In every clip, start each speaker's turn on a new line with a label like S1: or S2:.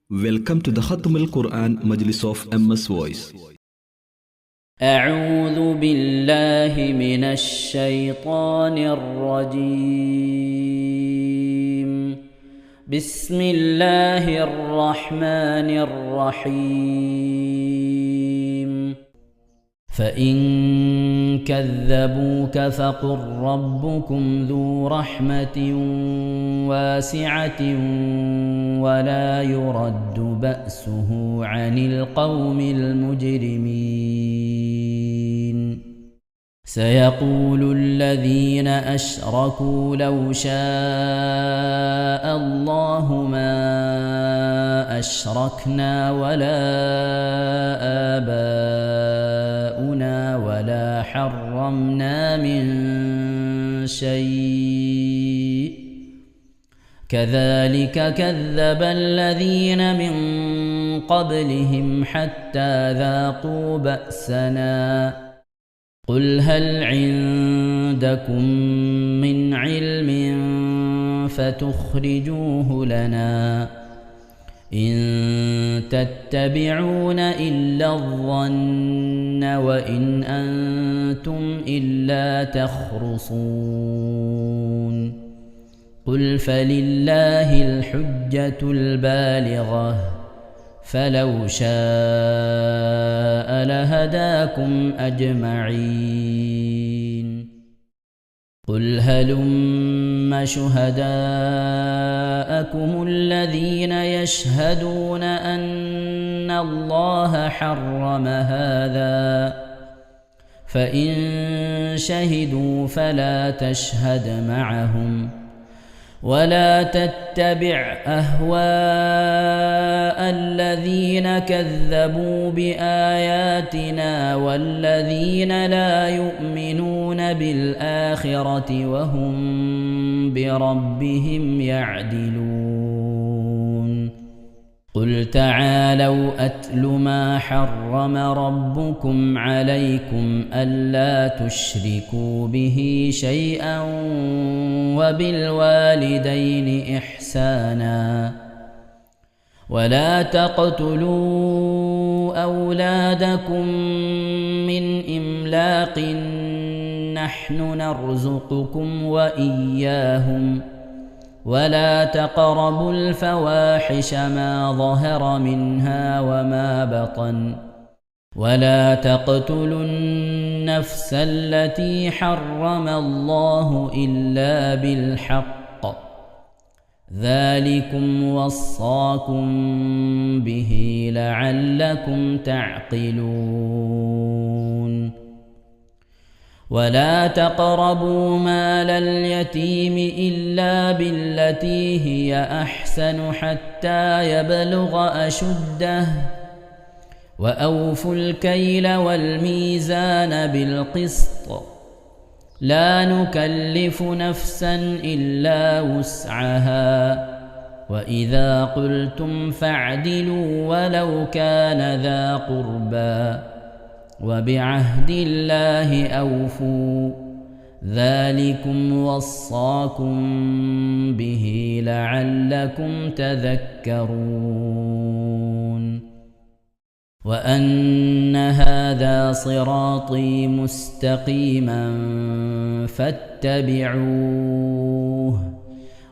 S1: Welcome to the Khatm al-Quran Majlis of MS Voice.
S2: أعوذ بالله من الشيطان الرجيم. بسم الله الرحمن الرحيم. فإن كذبوك فقل ربكم ذو رحمة واسعة ولا يرد بأسه عن القوم المجرمين. سيقول الذين أشركوا لو شاء الله ما أشركنا ولا آباؤنا ولا حرمنا من شيء كذلك كذب الذين من قبلهم حتى ذاقوا بأسنا. قل هل عندكم من علم فتخرجوه لنا إن تتبعون إلا الظن وإن أنتم إلا تخرصون. قل فلله الحجة البالغة فلو شاء لهداكم أجمعين. قل هلم شهداءكم الذين يشهدون أن الله حرم هذا فإن شهدوا فلا تشهد معهم ولا تتبع أهواء الذين كذبوا بآياتنا والذين لا يؤمنون بالآخرة وهم بربهم يعدلون. قل تعالوا أتل ما حرم ربكم عليكم ألا تشركوا به شيئا وبالوالدين إحسانا ولا تقتلوا أولادكم من إملاق نحن نرزقكم وإياهم ولا تقربوا الفواحش ما ظهر منها وما بطن ولا تقتلوا النفس التي حرم الله إلا بالحق ذلكم وصاكم به لعلكم تعقلون. ولا تقربوا مال اليتيم إلا بالتي هي أحسن حتى يبلغ أشده وأوفوا الكيل والميزان بالقسط لا نكلف نفسا إلا وسعها وإذا قلتم فاعدلوا ولو كان ذا قربى وبعهد الله أوفوا ذلكم وصاكم به لعلكم تذكرون. وأن هذا صراطي مستقيما فاتبعوه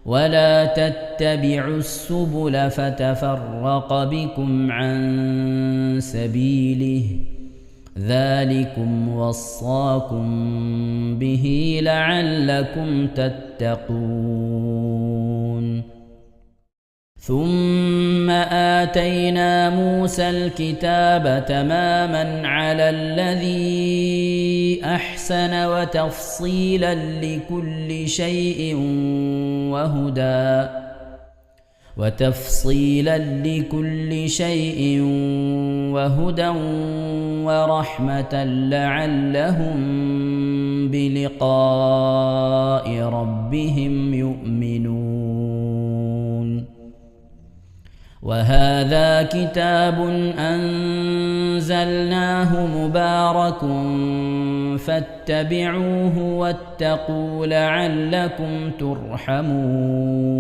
S2: ولا تتبعوا السبل فتفرق بكم عن سبيله ذلكم وصاكم به لعلكم تتقون. ثم آتينا موسى الكتاب تماما على الذي أحسن وتفصيلا لكل شيء وهدى ورحمة لعلهم بلقاء ربهم يؤمنون. وهذا كتاب أنزلناه مبارك فاتبعوه واتقوا لعلكم ترحمون.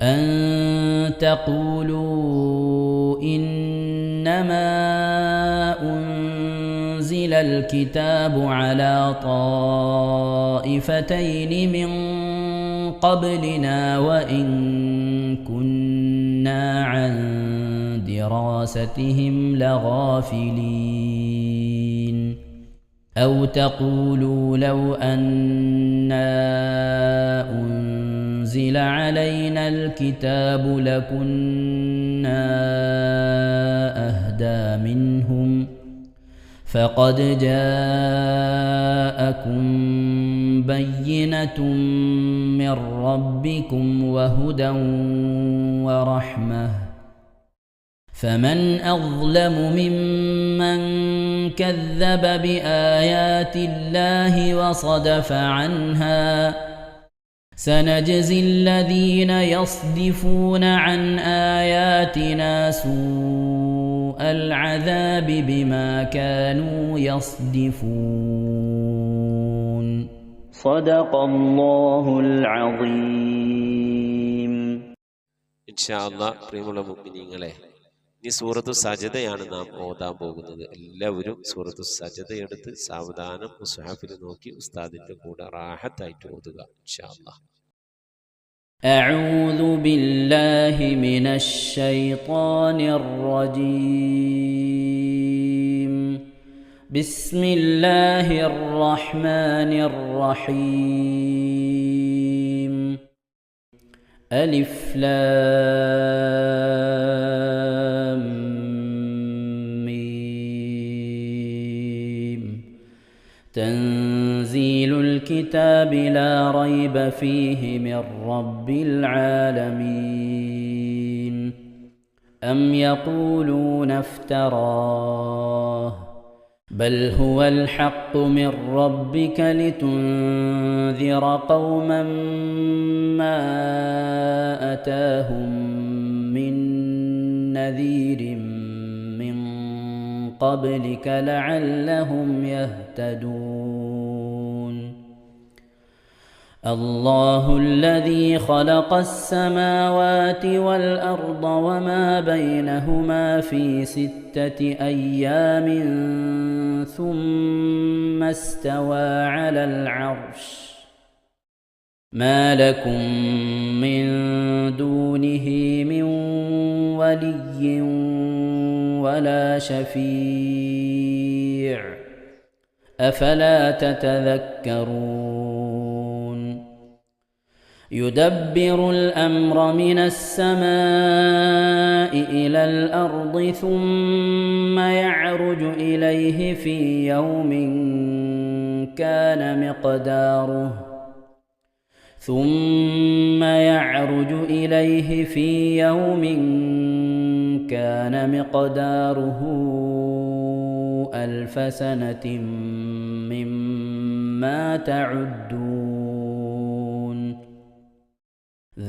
S2: أن تقولوا إنما أنزل الكتاب على طائفتين من قبلنا وإن كنا عن دراستهم لغافلين أو تقولوا لو أنا أنزل علينا الكتاب لكنا أهدى منهم فقد جاءكم بينة من ربكم وهدى ورحمة فمن أظلم ممن كذب بآيات الله وصدف عنها سنجزي الذين يصدفون عن آياتنا سوء العذاب بما كانوا يصدفون صدق الله العظيم.
S3: ഇൻഷാ അല്ലാഹ് പ്രിയമുള്ള മുഅ്മിനീങ്ങളെ, ഇനി സൂറത്തു സജദയാണ് നാം ഓതാൻ പോകുന്നത്. എല്ലാവരും സൂറത്തു സജദ എടുത്ത് സാവധാനം മുസ്ഹഫിൽ നോക്കി ഉസ്താദിന്റെ കൂടെ റാഹത്തായിട്ട് ഓതുക ഇൻഷാ അല്ലാഹ്.
S2: أعوذ بالله من الشيطان الرجيم. بسم الله الرحمن الرحيم. ألف لام ميم. تنزيل الكتاب لا ريب فيه من رب العالمين. أم يقولون افتراه بل هو الحق من ربك لتنذر قوما ما أتاهم من نذير من قبلك لعلهم يهتدون. الله الذي خلق السماوات والأرض وما بينهما في 6 أيام ثم استوى على العرش ما لكم من دونه من ولي ولا شفيع أفلا تتذكرون. يدبر الأمر من السماء إلى الأرض ثم يعرج إليه في يوم كان مقداره 1000 سنة مما تعدون.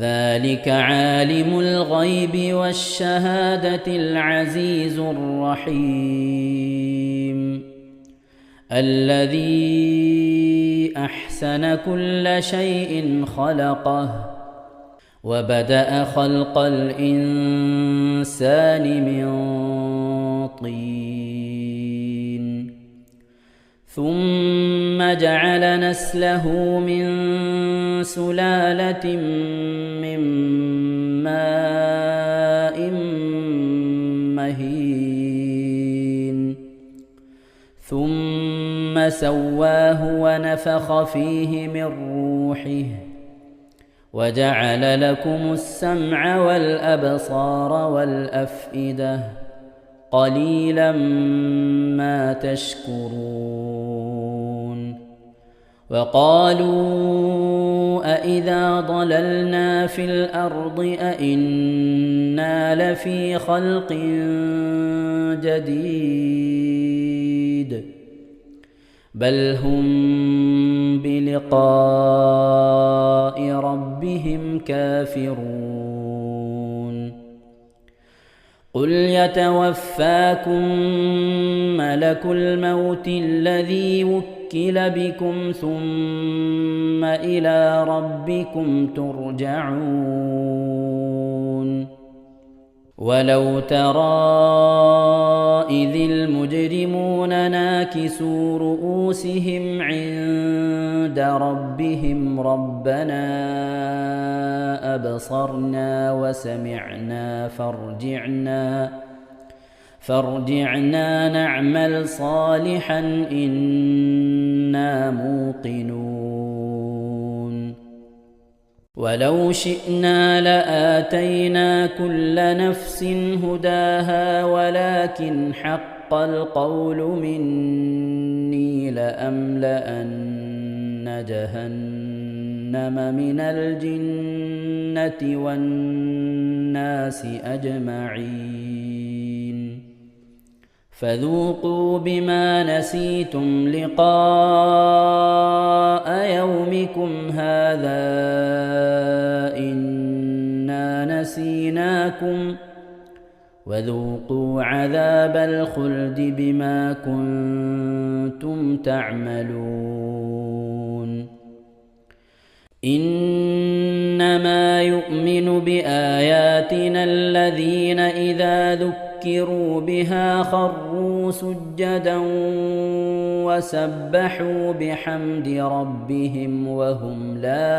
S2: ذلك عالم الغيب والشهادة العزيز الرحيم الذي أحسن كل شيء خلقه وبدأ خلق الإنسان من طين ثم جعل نسله من سلالة من ماء مهين ثم سواه ونفخ فيه من روحه وجعل لكم السمع والأبصار والأفئدة قليلا ما تشكرون. وقالوا أإذا ضللنا في الأرض أإنا لفي خلق جديد بل هم بلقاء ربهم كافرون. قل يتوفاكم ملك الموت الذي وكل بكم ثم إلى ربكم ترجعون. ولو ترى إذ المجرمون ناكسوا رؤوسهم عند ربهم ربنا أبصرنا وسمعنا فارجعنا نعمل صالحا إنا موقنون ولو شئنا لآتينا كل نفس هداها ولكن حق القول مني لأملأن جهنم من الجنة والناس أجمعين فذوقوا بما نسيتم لقاء يومكم هذا إنا نسيناكم وذوقوا عذاب الخلد بما كنتم تعملون إنما يؤمن بآياتنا الذين إذا ذكروا بها خروا سجدا وسبحوا بحمد ربهم وهم لا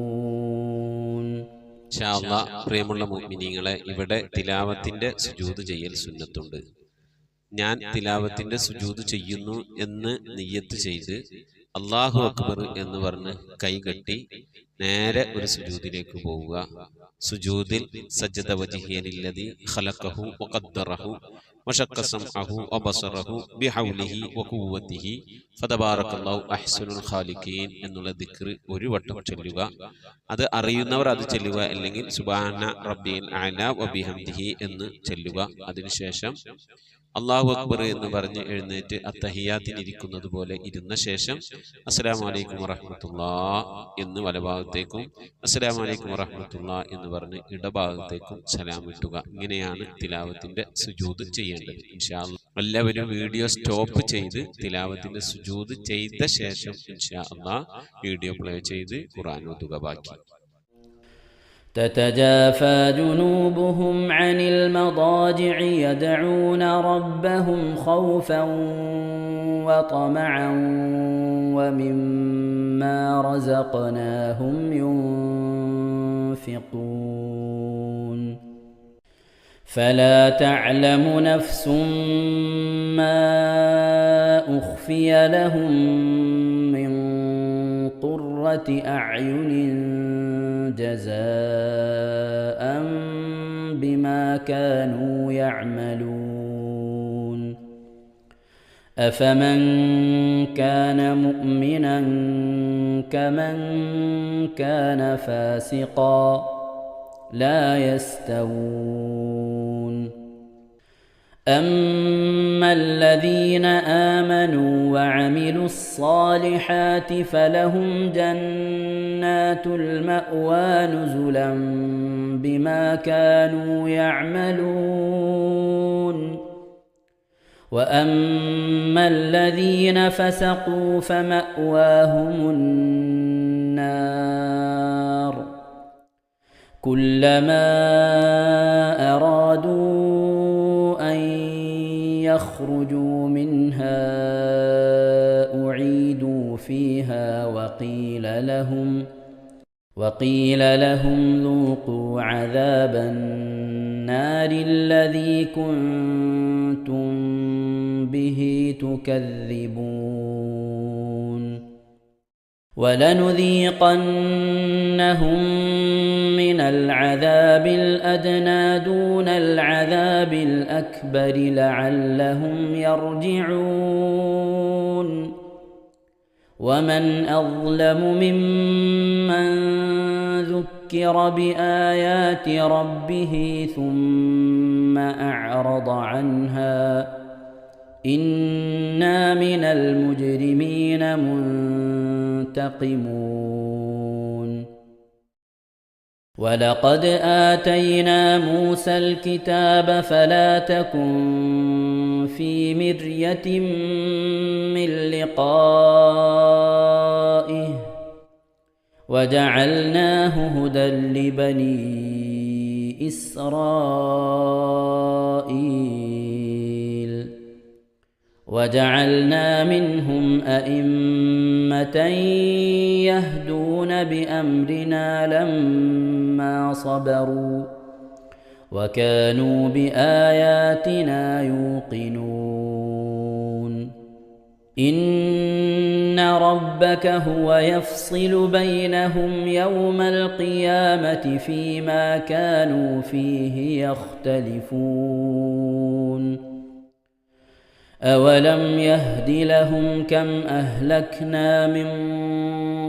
S2: يستكبرون.
S3: ഇൻഷാ അല്ലാഹ് പ്രിയമുള്ള മുഅ്മിനീങ്ങളെ, ഇവിടെ തിലാവത്തിന്റെ സുജൂദ് ചെയ്യൽ സുന്നത്തുണ്ട്. ഞാൻ തിലാവത്തിന്റെ സുജൂദ് ചെയ്യുന്നു എന്ന് നിയ്യത്ത് ചെയ്ത് അല്ലാഹു അക്ബർ എന്ന് പറഞ്ഞ് കൈകെട്ടി നേരെ ഒരു സുജൂദിലേക്ക് പോവുക. സുജൂദിൽ സജ്ജദ വജ്ഹിയ ലില്ലദി ഖലഖഹു വഖദ്ദറഹു വശഖ സമഅഹു വബസറഹു ബിഹൗലിഹി വഖുവ്വതിഹി ഫതബാറകല്ലാഹു അഹ്സനുൽ ഖാലിഖീൻ എന്നുള്ള ദിക്ർ ഒരു വട്ടം ചൊല്ലുക. അത് അറിയുന്നവർ അത് ചൊല്ലുക, അല്ലെങ്കിൽ സുബ്ഹാന റബ്ബിൽ അഅല വബിഹംദിഹി എന്ന് ചൊല്ലുക. അതിനുശേഷം അല്ലാഹു അക്ബർ എന്ന് പറഞ്ഞ് എഴുന്നേറ്റ് അത്തഹിയാത്തിനിരിക്കുന്നത് പോലെ ഇരുന്ന ശേഷം അസ്സലാമു അലൈക്കും വറഹ്മത്തുള്ളാഹ് എന്ന് വലഭാഗത്തേക്കും അസ്സലാമു അലൈക്കും വറഹ്മത്തുള്ളാഹ് എന്ന് പറഞ്ഞ് ഇടഭാഗത്തേക്കും സലാം ഇട്ടുക. ഇങ്ങനെയാണ് തിലാവത്തിന്റെ സുജൂദ് ചെയ്യേണ്ടത്. ഇൻഷാ അല്ലാഹ് എല്ലാവരും വീഡിയോ സ്റ്റോപ്പ് ചെയ്ത് തിലാവത്തിന്റെ സുജൂദ് ചെയ്ത ശേഷം ഇൻഷാ അല്ലാഹ് വീഡിയോ പ്ലേ ചെയ്ത് ഖുർആൻ ഓതുക. ബാക്കി
S2: تتجافى جنوبهم عن المضاجع يدعون ربهم خوفا وطمعا ومما رزقناهم ينفقون فلا تعلم نفس ما أخفي لهم من قرة أعين جزاء بما كانوا يعملون أفمن كان مؤمنا كمن كان فاسقا لا يستوون أما الذين آمنوا وعملوا الصالحات فلهم جنات المأوى نزلا بما كانوا يعملون وأما الذين فسقوا فمأواهم النار كلما أرادوا أن يخرجوا منها أعيدوا فيها وقيل لهم ذوقوا عذاب النار الذي كنتم به تكذبون ولنذيقنهم من العذاب الأدنى دون العذاب الأكبر لعلهم يرجعون ومن أظلم ممن ذكر بآيات ربه ثم أعرض عنها إنا من المجرمين منتقمون ولقد آتينا موسى الكتاب فلا تكن في مرية من لقائه وجعلناه هدى لبني إسرائيل وجعلنا منهم أئمة يهدون بأمرنا لما صبروا وكانوا بآياتنا يوقنون إن ربك هو يفصل بينهم يوم القيامة فيما كانوا فيه يختلفون أولم يهد لهم كم أهلكنا من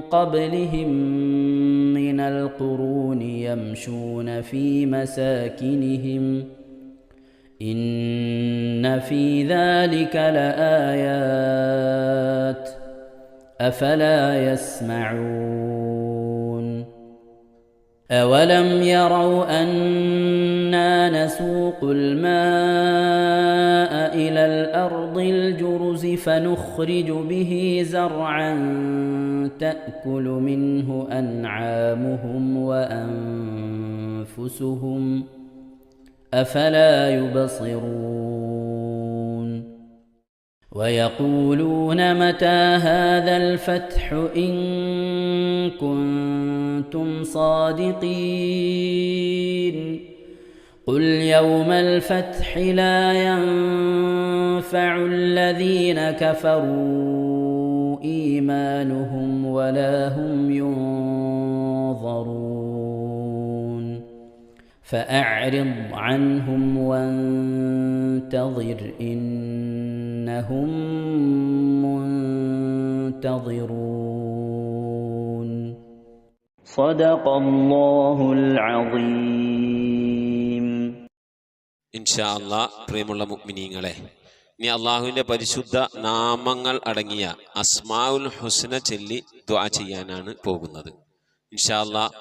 S2: قبلهم من القرون يمشون في مساكنهم إن في ذلك لآيات أفلا يسمعون أولم يروا أنا نسوق الماء إلى الأرض الجرز فنخرج به زرعا تأكل منه أنعامهم وأنفسهم أفلا يبصرون ويقولون متى هذا الفتح إن كنتم صادقين قل يوم الفتح لا ينفع الذين كفروا إيمانهم ولا هم ينظرون فأعرض عنهم وانتظر إنهم منتظرون صدق الله العظيم.
S3: ഇൻഷാ അല്ലാഹ് പ്രിയമുള്ള മുഅ്മിനീങ്ങളെ, ഇനി അള്ളാഹുവിൻ്റെ പരിശുദ്ധ നാമങ്ങൾ അടങ്ങിയ അസ്മാഉൽ ഹുസ്ന ചൊല്ലി ദുആ ചെയ്യാനാണ് പോകുന്നത്. ഇൻഷാ അല്ലാഹ്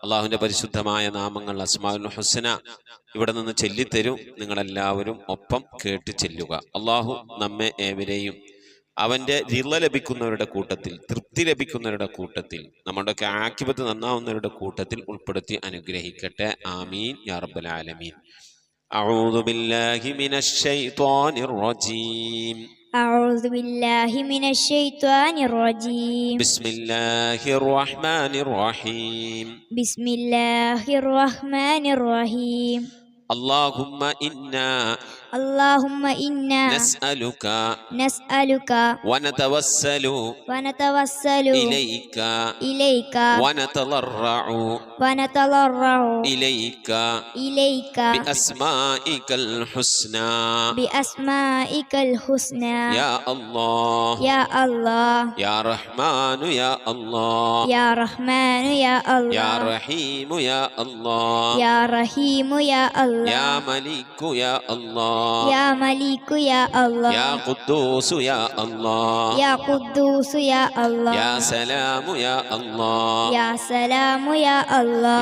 S3: അള്ളാഹുവിൻ്റെ പരിശുദ്ധമായ നാമങ്ങൾ അസ്മാഉൽ ഹുസ്ന ഇവിടെ നിന്ന് ചൊല്ലിത്തരും. നിങ്ങളെല്ലാവരും ഒപ്പം കേട്ട് ചെല്ലുക. അള്ളാഹു നമ്മെ ഏവരെയും അവൻ്റെ റിള ലഭിക്കുന്നവരുടെ കൂട്ടത്തിൽ, തൃപ്തി ലഭിക്കുന്നവരുടെ കൂട്ടത്തിൽ, നമ്മുടെയൊക്കെ ആഖിബത്ത് നന്നാവുന്നവരുടെ കൂട്ടത്തിൽ ഉൾപ്പെടുത്തി അനുഗ്രഹിക്കട്ടെ. ആമീൻ യാ റബ്ബൽ ആലമീൻ. أعوذ بالله من الشيطان الرجيم.
S4: أعوذ بالله من الشيطان الرجيم.
S3: بسم الله الرحمن الرحيم.
S4: بسم الله الرحمن الرحيم.
S3: اللهم إنا نسألك ونتوسل إليك ونتضرع إليك بأسمائك الحسنى يا الله يا رحمن يا الله يا رحيم يا الله يا ملك يا الله يا قدوس يا الله يا سلام يا الله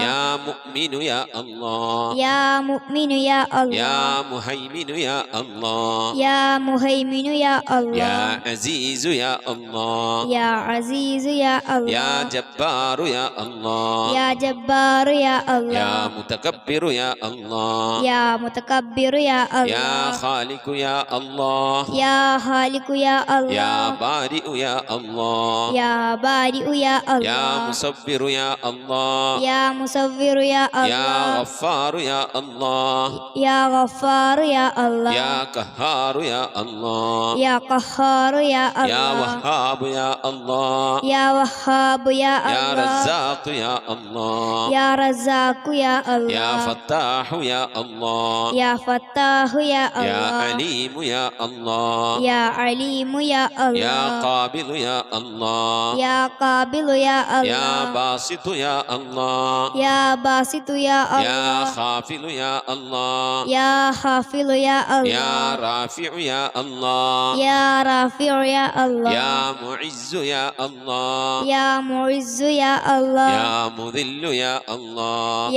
S3: يا مؤمن يا الله يا مهيمن يا الله يا عزيز يا الله يا جبار يا الله يا متكبر يا الله يا خالق يا الله يا بارئ يا الله يا مصبر يا الله يا غفار يا الله يا قهار يا الله يا وهاب يا الله يا رزاق يا الله يا فتاح يا الله يا عليم يا الله يا قابل يا الله يا باسط يا الله يا خافل يا الله يا رافع يا الله يا معز يا الله يا مذل يا الله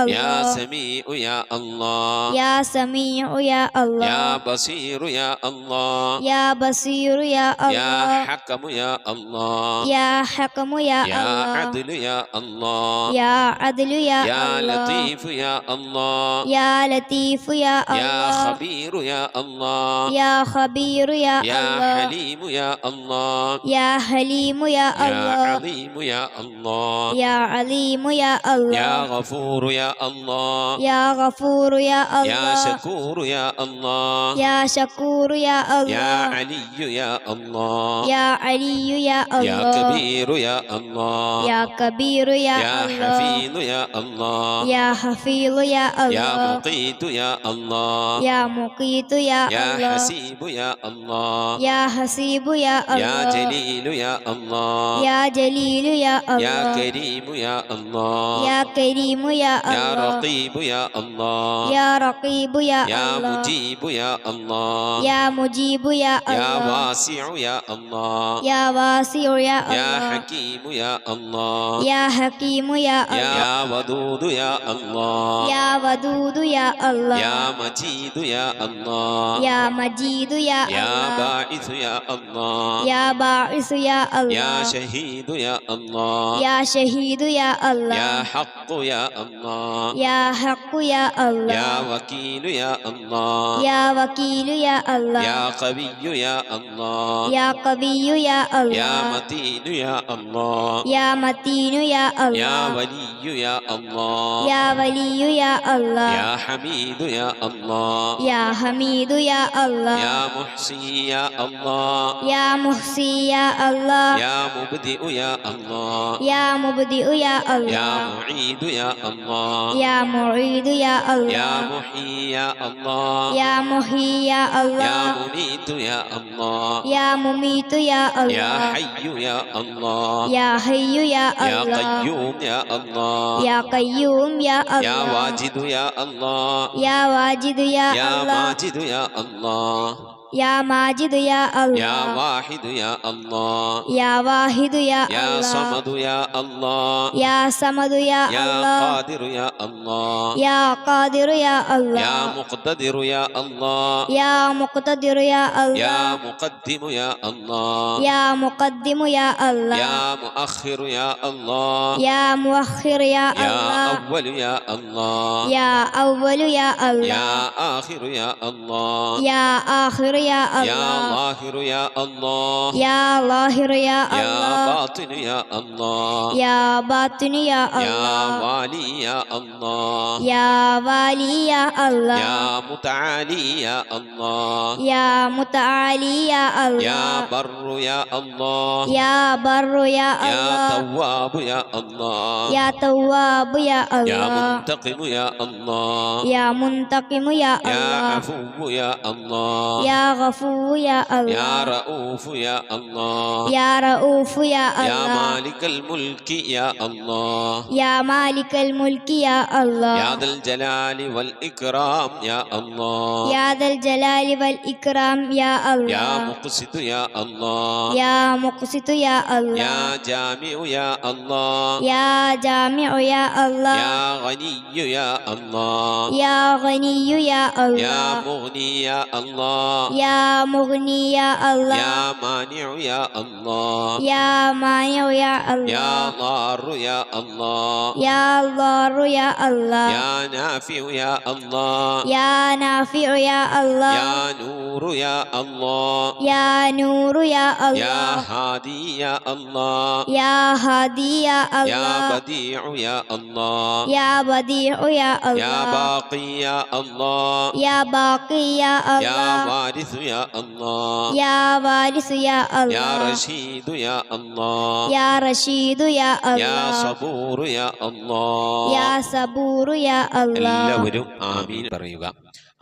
S3: يا سميع يا الله
S4: سميع يا الله
S3: يا بصير يا الله
S4: يا بصير يا
S3: يا
S4: الله
S3: حكم يا الله
S4: يا حكم يا
S3: يا
S4: الله
S3: عدل يا الله
S4: يا عدل يا
S3: يا
S4: الله
S3: لطيف يا الله
S4: يا لطيف يا
S3: يا
S4: الله
S3: خبير يا الله
S4: يا خبير يا
S3: يا
S4: الله
S3: حليم يا الله
S4: يا حليم يا
S3: يا
S4: الله
S3: عظيم يا الله
S4: يا عليم يا
S3: يا
S4: الله
S3: غفور يا الله
S4: يا غفور يا
S3: يا
S4: الله
S3: شكور يا الله
S4: يا شكور يا
S3: يا
S4: الله
S3: علي يا الله
S4: يا علي يا
S3: يا
S4: الله
S3: كبير يا الله
S4: يا كبير يا
S3: يا
S4: الله
S3: حفيظ يا الله
S4: يا حفيظ يا
S3: يا
S4: الله
S3: مقيت يا الله
S4: يا مقيت يا
S3: يا
S4: الله
S3: حسيب يا الله
S4: يا حسيب يا
S3: يا
S4: الله
S3: جليل يا الله
S4: يا جليل يا
S3: يا
S4: الله
S3: كريم يا الله
S4: يا كريم يا
S3: يا
S4: الله
S3: رقيب يا الله
S4: يا رقيب يا
S3: يا
S4: الله
S3: مجيب يا الله
S4: يا مجيب يا
S3: يا
S4: الله
S3: واسع يا الله
S4: يا واسع يا
S3: يا
S4: الله
S3: حكيم يا الله
S4: يا حكيم يا الله
S3: يا ودود يا الله
S4: يا ودود يا الله
S3: يا مجيد يا الله
S4: يا مجيد يا
S3: يا
S4: الله
S3: باعث يا الله
S4: يا باعث يا
S3: يا
S4: الله
S3: شهيد يا الله
S4: يا شهيد يا الله
S3: يا حق يا الله
S4: يا حق يا الله
S3: يا وكيل يا الله
S4: يا وكيل يا الله
S3: يا قوي يا الله
S4: يا قوي يا
S3: يا
S4: الله
S3: متين يا الله
S4: يا متين يا
S3: يا
S4: الله
S3: ولي يا الله
S4: يا ولي يا الله
S3: يا حميد يا الله
S4: يا حميد يا الله
S3: يا محصي يا الله
S4: يا محصي يا الله
S3: يا مبدئ يا الله
S4: يا مبدئ يا
S3: يا
S4: الله
S3: معيد يا الله
S4: يا معيد يا
S3: يا
S4: الله
S3: محيي يا الله
S4: يا محيي يا
S3: يا
S4: الله
S3: مميت يا الله
S4: يا مميت يا
S3: يا
S4: الله
S3: حي يا الله
S4: يا حي يا
S3: يا
S4: الله
S3: قيوم يا الله
S4: يا قيوم يا
S3: يا
S4: الله
S3: واجد يا الله
S4: يا واجد يا
S3: يا
S4: الله
S3: ماجد يا الله
S4: يا ماجد يا
S3: يا
S4: الله
S3: واحد يا الله
S4: يا واحد يا
S3: يا
S4: الله
S3: صمد يا الله
S4: يا صمد يا
S3: يا
S4: الله
S3: قادر يا الله
S4: يا قادر يا
S3: يا
S4: الله
S3: مقتدر يا الله
S4: يا مقتدر يا
S3: يا
S4: الله
S3: مقدم يا الله
S4: يا مقدم يا الله
S3: يا مؤخر يا الله
S4: يا مؤخر يا
S3: يا
S4: الله
S3: أول يا الله
S4: يا أول يا
S3: يا
S4: الله
S3: آخر يا الله
S4: يا آخر يا
S3: يا
S4: الله
S3: ظاهر يا الله
S4: يا ظاهر يا
S3: يا
S4: الله
S3: باطن يا الله
S4: يا باطن يا
S3: يا
S4: الله
S3: والي يا الله
S4: يا والي يا الله
S3: يا متعالي يا الله
S4: يا متعالي يا
S3: يا
S4: الله
S3: بر يا الله
S4: يا بر يا
S3: يا
S4: الله
S3: تواب يا الله
S4: يا تواب يا
S3: يا
S4: الله
S3: منتقم يا الله
S4: يا منتقم يا
S3: يا
S4: الله
S3: عفو يا الله
S4: يا غفور يا
S3: يا
S4: الله
S3: رؤوف يا الله
S4: يا رؤوف يا
S3: يا
S4: الله
S3: مالك الملك يا الله
S4: يا مالك الملك يا الله
S3: يا ذا الجلال والإكرام يا الله
S4: يا ذا الجلال والإكرام يا
S3: يا
S4: الله
S3: مقسط يا الله
S4: يا مقسط يا الله
S3: يا جامع يا الله
S4: يا جامع يا الله
S3: يا غني يا الله
S4: يا غني يا
S3: يا
S4: الله
S3: مغني يا الله
S4: يا مغني يا الله
S3: يا مانع يا الله
S4: يا مانع يا
S3: يا
S4: الله
S3: ضار يا الله
S4: يا ضار يا الله
S3: يا نافع يا الله
S4: يا نافع يا الله
S3: يا نور يا الله
S4: يا نور يا
S3: يا
S4: الله
S3: هادي يا الله
S4: يا هادي يا
S3: يا
S4: الله
S3: بديع يا الله
S4: يا بديع يا
S3: يا
S4: الله
S3: باقي يا الله
S4: يا باقي يا
S3: يا
S4: الله
S3: وارث يا الله
S4: يا وارث يا
S3: يا
S4: الله
S3: رشيد يا الله
S4: يا رشيد يا
S3: يا
S4: الله
S3: صبور يا الله
S4: يا صبور يا الله
S3: എല്ലാവരും ആമീൻ പറയുക.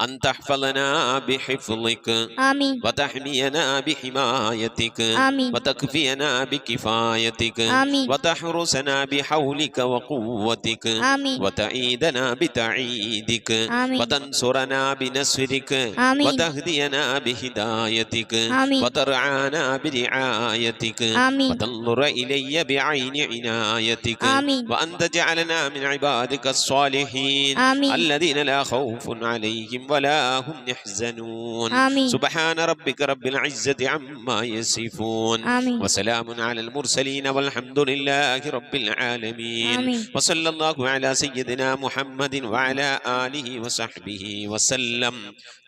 S3: أن تحفظنا بحفظك
S4: آمين
S3: وتحمينا بحمايتك
S4: آمين
S3: وتكفينا بكفايتك
S4: آمين
S3: وتحرسنا بحولك وقوتك
S4: آمين
S3: وتعيدنا بتعيدك
S4: آمين
S3: وتنصرنا بنصرك
S4: آمين
S3: وتهدينا بهدايتك
S4: آمين
S3: وترعانا برعايتك
S4: آمين
S3: وتنظر إلي بعين عنايتك
S4: آمين
S3: وأن تجعلنا من عبادك الصالحين
S4: آمين
S3: الذين لا خوف عليهم ولا هم يحزنون
S4: آمين.
S3: سبحان ربك رب العزة عما يصفون
S4: آمين.
S3: وسلام على المرسلين والحمد لله رب العالمين
S4: آمين.
S3: وصلى الله على سيدنا محمد وعلى آله وصحبه وسلم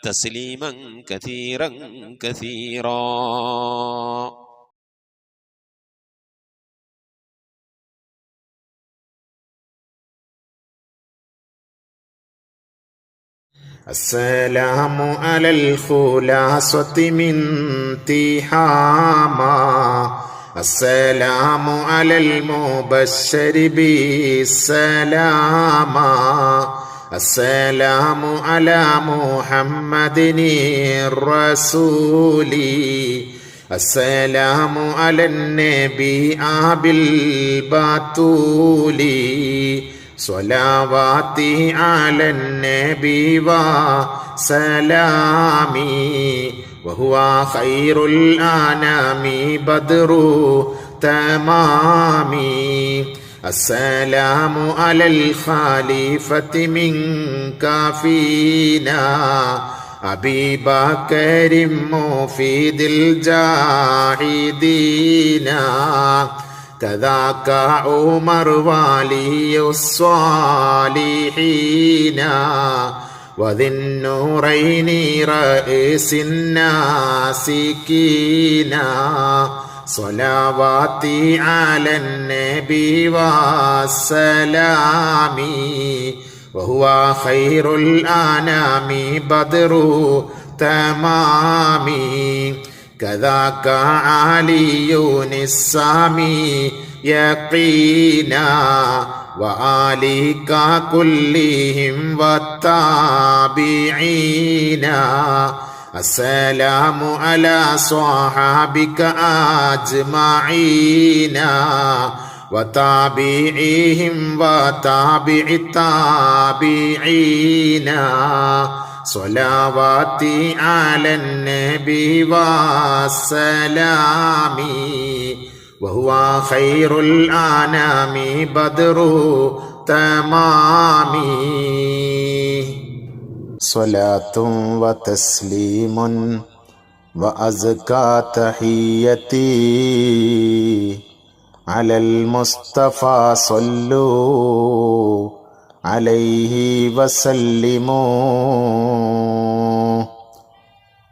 S3: تسليما كثيرا كثيرا.
S5: السلام على الخلاصة من تهاما السلام على المبشر بالسلاما السلام على محمد الرسول السلام على النبي أبي البتول صلواتي على النبي وسلامي وهو خير الأنام بدر تمامي السلام على الخليفة منك فينا أبي بكر مفيد الجاهدين كذاك عمر ولي الصالحين وذي النورين رئيس الناسكين صلواتي على النبي والسلام وهو خير الأنام بدر تمامي كذاك علي السامي يقينا وآلك كلهم والتابعين السلام على صحابك أجمعين وتابعيهم وتابع التابعين صلواتي على النبي والسلام وهو خير الأنام بدر تمامي صلاة وتسليم وأزكى تحيتي على المصطفى صلوا عليه وسلموا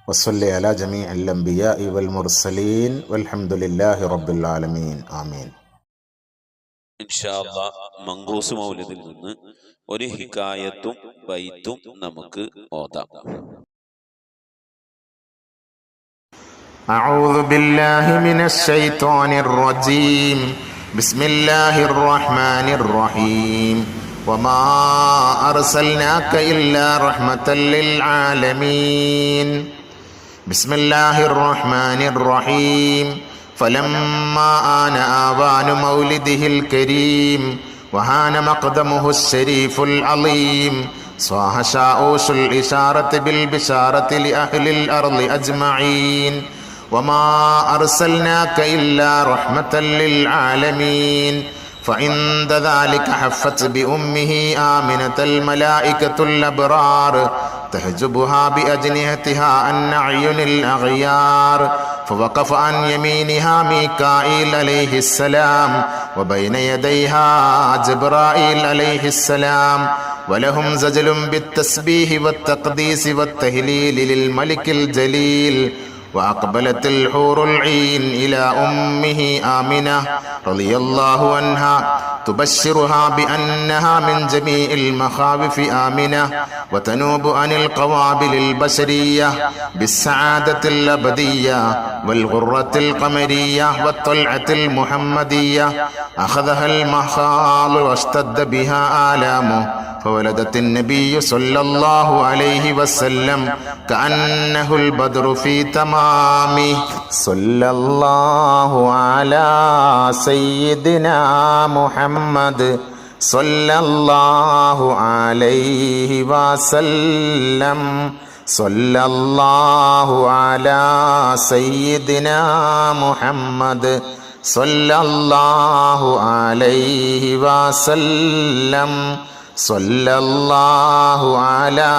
S5: وصلي على جميع الأنبياء والمرسلين والحمد لله رب العالمين آمين.
S3: ഇൻഷാ അല്ലാഹ് മങ്കൂസ് മൗലിദിൽ നിന്ന് ഒരു ഹികായത്തും ബൈത്തും നമുക്ക് ഓതാം.
S5: أعوذ بالله من الشيطان الرجيم بسم الله الرحمن الرحيم وما أرسلناك إلا رحمة للعالمين بسم الله الرحمن الرحيم فلما آن آوان مولده الكريم وهان مقدمه الشريف العظيم صاح شاؤوش الإشارة بالبشارة لأهل الأرض أجمعين وما أرسلناك إلا رحمة للعالمين فعند ذلك حفت بأمه آمنة الملائكة الأبرار تحجبها بأجنحتها عن أعين الأغيار فوقف عن يمينها ميكائيل عليه السلام وبين يديها جبرائيل عليه السلام ولهم زجل بالتسبيح والتقديس والتهليل للملك الجليل وأقبلت الحور العين إلى أمه آمنة رضي الله عنها تبشرها بأنها من جميع المخاوف آمنة وتنوب عن القوابل البشرية بالسعادة الأبدية والغرة القمرية والطلعة المحمدية أخذها المخاض واشتد بها آلامه فولدت النبي صلى الله عليه وسلم كأنه البدر في تمامه صلى الله على سيدنا محمد صلى الله عليه وسلم صلى الله على سيدنا محمد صلى الله عليه وسلم സല്ലല്ലാഹു അലാ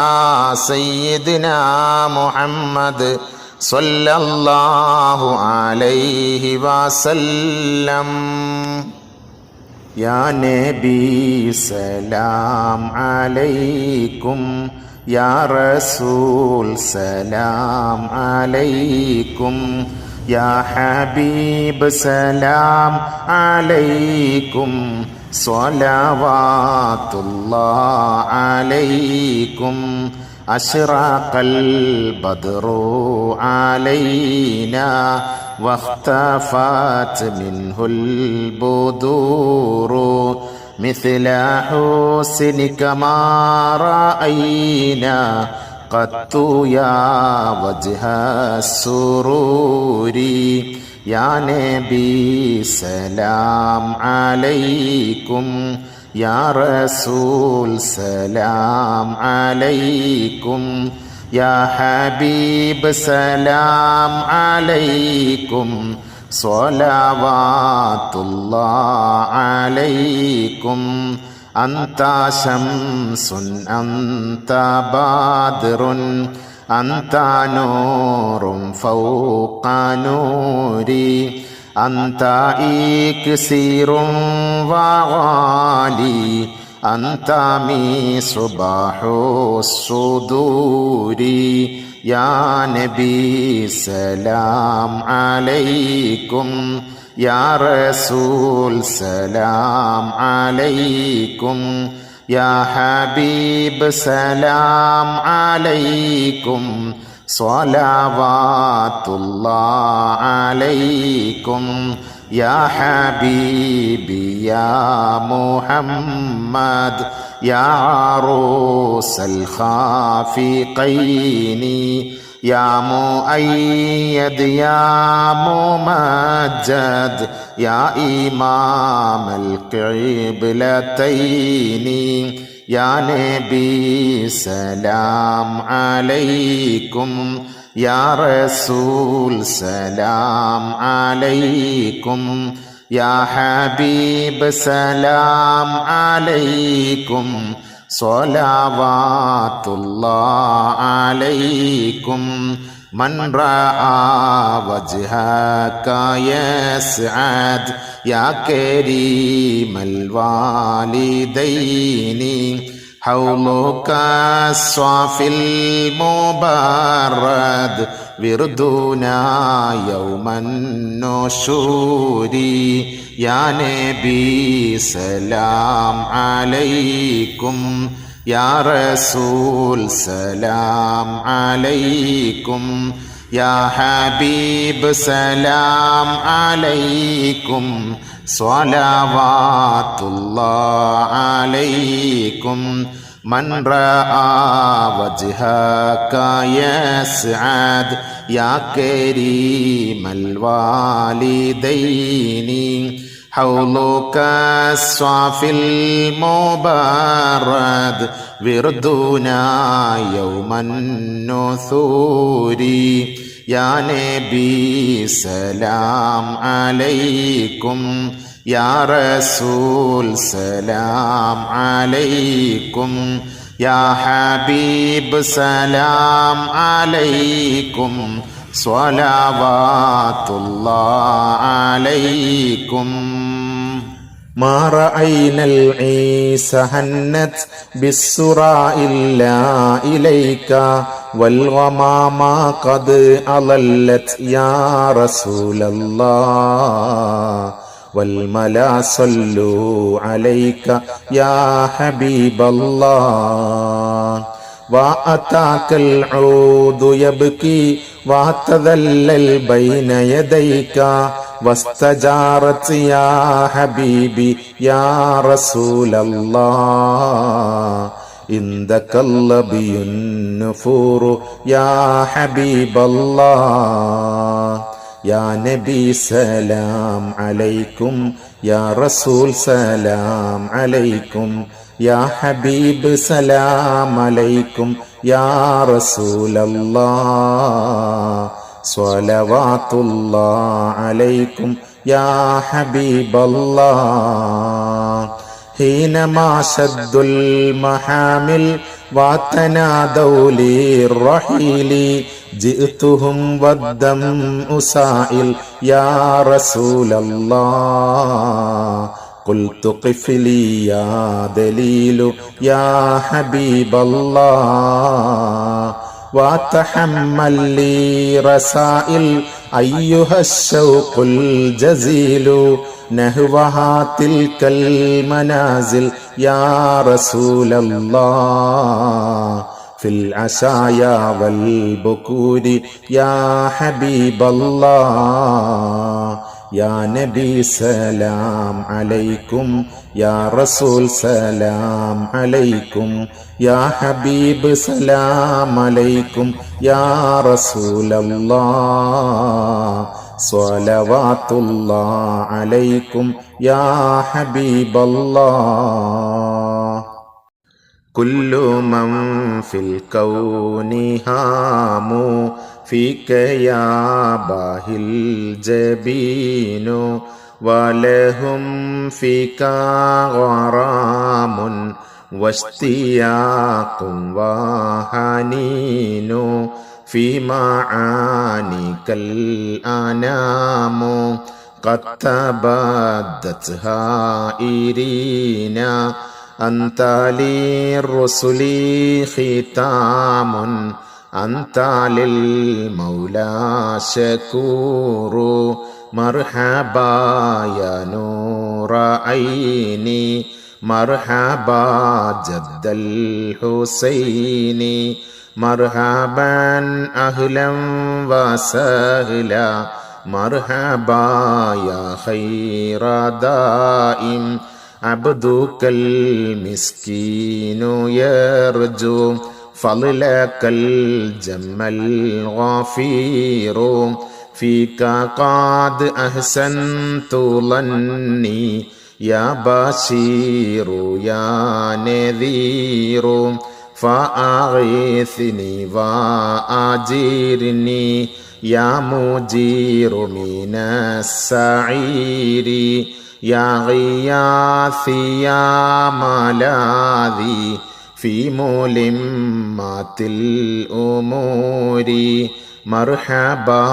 S5: സയ്യിദിനാ മുഹമ്മദ് സല്ലല്ലാഹു അലൈഹി വസല്ലം. യാ നബി സലാം അലൈക്കും, യാ റസൂൽ സലാം അലൈക്കും, യാ ഹബീബ് സലാം അലൈക്കും, സ്വലവാത്തുല്ലാഹ് അലൈക്കും. അശ്റഖൽ ബദ്റു അലൈനാ വഖ്തഫത് മിൻഹുൽ ബുദൂറു മിസ്ല ഹുസ്നിക മാ റഅയ്നാ ഖത്തു യാ വജ്ഹ സുറൂരി. യാ നബി സലാം അലൈക്കും, യാ റസൂൽ സലാം അലൈക്കും, യാ ഹബീബ് സലാം അലൈക്കും, സ്വലവാത്തുല്ലാഹ് അലൈക്കും. അന്ത ശംസുൻ അന്ത ബാദ്റുൻ അന്ത നൂറും ഫൗഖ നൂരി. അന്ത ഇക്സിറും വഗാലി അന്ത മിസ്ബാഹു സുദൂരി. യാ നബി സലാം അലൈക്കും, യാ റസൂൽ സലാം അലൈക്കും, യാ ഹബീബ് സലാം അലൈക്കും, സ്വലവാത്തുല്ലാഹ് അലൈക്കും. യാ ഹബീബി യാ മുഹമ്മദ് യാ അറൂസൽ ഖാഫിഖൈനി യാ മുഅയ്യദ് യാ മുമജ്ജദ് യാ ഇമാമൽ ഖിബ്ലതൈനി. യാ നബി സലാം അലൈക്കും, യാ റസൂൽ സലാം അലൈക്കും, യാ ഹബീബ് സലാം അലൈക്കും, സ്വലവാത്തുല്ലാഹ് അലൈക്കും. മൻ റആ വജ്ഹക യസ്അദ് യാ കരീമൽ വാലിദൈനി. ഹൗലുക സ്വാഫിൽ മുബാറദ് വിർദുനാ യൗമൻ നുശൂരി. യാ നബി സലാം അലൈക്കും, യാ റസൂൽ സലാം അലൈക്കും, യാ ഹബീബ് സലാം അലൈക്കും, സ്വലവാത്തുല്ലാഹ് അലൈക്കും. മൻ റആ വജ്ഹക യസ്അദ് യാ കരീമൽ വാലിദൈനി. ഹൗലുക സ്വാഫിൽ മുബാറദ് വിർദുനാ യൗമൻ നുശൂരി. യാ നബി സലാം അലൈക്കും, യാ റസൂൽ സലാം അലൈക്കും, യാ ഹബീബ് സലാം അലൈക്കും, സ്വലവാത്തുല്ലാഹ് അലൈക്കും. ما رأينا العيس هنت بالسراء إلا إليك والغمام قد أضلت يا رسول الله والملا صلوا عليك يا حبيب الله. وأتاك العود يبكي وتذلل بين يديك واستجارت يا حبيبي يا رسول الله. عندك اللبي النفور يا حبيب الله. يا نبي سلام عليكم، يا رسول سلام عليكم، يا حبيب سلام عليكم، يا رسول الله. صلوات الله عليكم يا حبيب الله. حينما شدوا المحامل وتنادوا للرحيل جئتهم والدمع سائل يا رسول الله قلت قف لي يا دليل يا حبيب الله وتحمل لي رسائل أيها الشوق الجزيل نحوها تلك المنازل يا رسول الله في العشايا والبكور يا حبيب الله يا نبي سلام عليكم يا رسول سلام عليكم يا حبيب سلام عليكم يا رسول الله صلوات الله عليكم يا حبيب الله كل من في الكون هام فيك يا باهي الجبين ولهم فيك غرام واشتياق وحنين في معانيك الأنام قد تبدت هائرين أنت للرسل ختام أنت للمولى شكور مرحبا يا نور عيني مرحبا جد الحسين مرحبا أهلا وسهلا مرحبا يا خير دائم عبدك المسكين يرجو فضلك الجم الغفير فيك قد أحسنت ظني يا بشير يا نذير فأغيثني وأجرني يا مجير من السعير يا غياثي يا ملاذي في ملمات الأمور مرحبا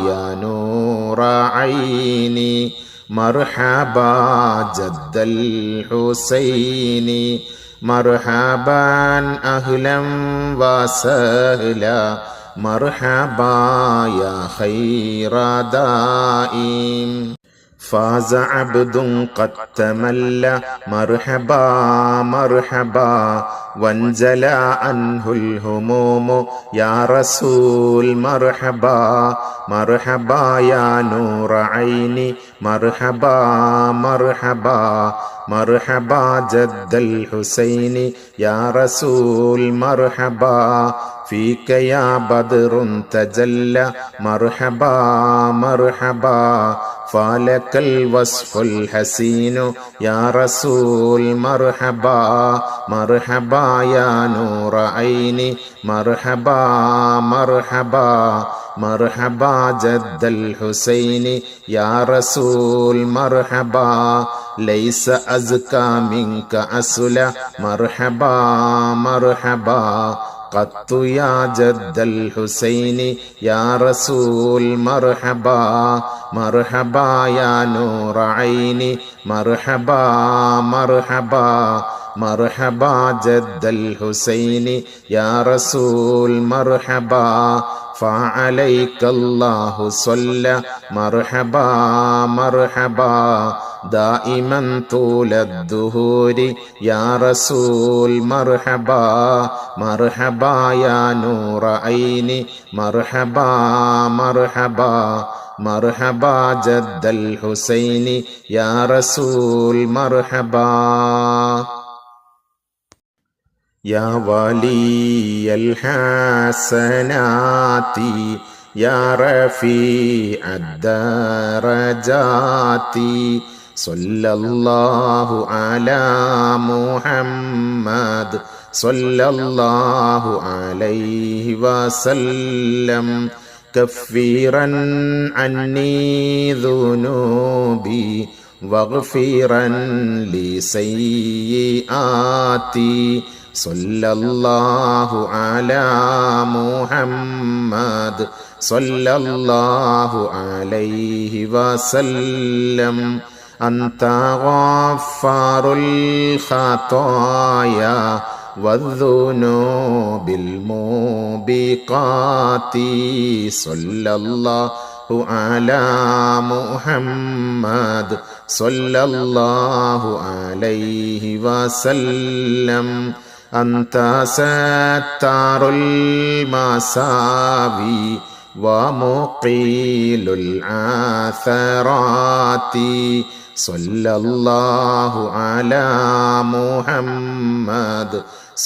S5: يا نور عيني مرحبا جد الحسين مرحبا أهلا وسهلا مرحبا يا خير دائم فاز عبد قد تملى مرحبا مرحبا وانجلى عنه الهموم يا رسول مرحبا مرحبا يا نور عيني مرحبا مرحبا مرحبا جد الحسين يا رسول مرحبا فيك يا بدر تجلى مرحبا مرحبا فلك الوصف الحسين يا رسول مرحبا مرحبا يا نور عيني مرحبا مرحبا مرحبا جد الحسين يا رسول مرحبا ليس أزكى منك أسلا مرحبا مرحبا قط يا جد الحسين يا رسول مرحبا مرحبا يا نور عيني مرحبا مرحبا مرحبا جد الحسين يا رسول مرحبا فعليك الله صلى مرحبا مرحبا دائما طول الدهور يا رسول مرحبا مرحبا يا نور عيني مرحبا مرحبا مرحبا جد الحسين يا رسول مرحبا يا ولي الحسنات يا رفيع الدرجات صلى الله على محمد صلى الله عليه وسلم كفيرا عني ذنوبي واغفرا لسيئاتي صلى الله على محمد صلى الله عليه وسلم أنت غفار الخطايا والذنوب الموبقات صلى الله على محمد صلى الله عليه وسلم أنت ستار المساوي ومقيل العثرات صلى الله على محمد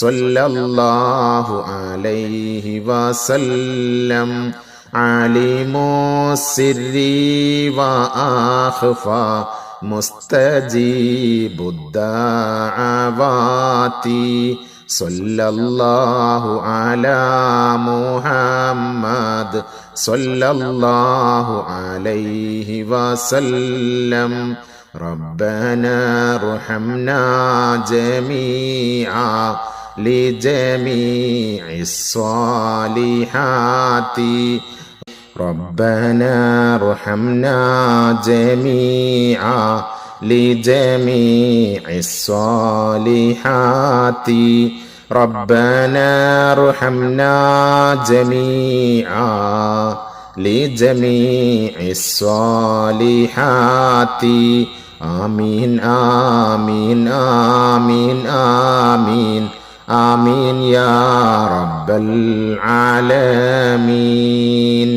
S5: صلى الله عليه وسلم عالم السر وأخفى مستجيب الدعوات صلى الله على محمد صلى الله عليه وسلم ربنا ارحمنا جميعا لجميع الصالحات ربنا ارحمنا جميعا لجميع الصالحات ربنا ارحمنا جميعا لجميع الصالحات آمين آمين آمين آمين آمين يا رب العالمين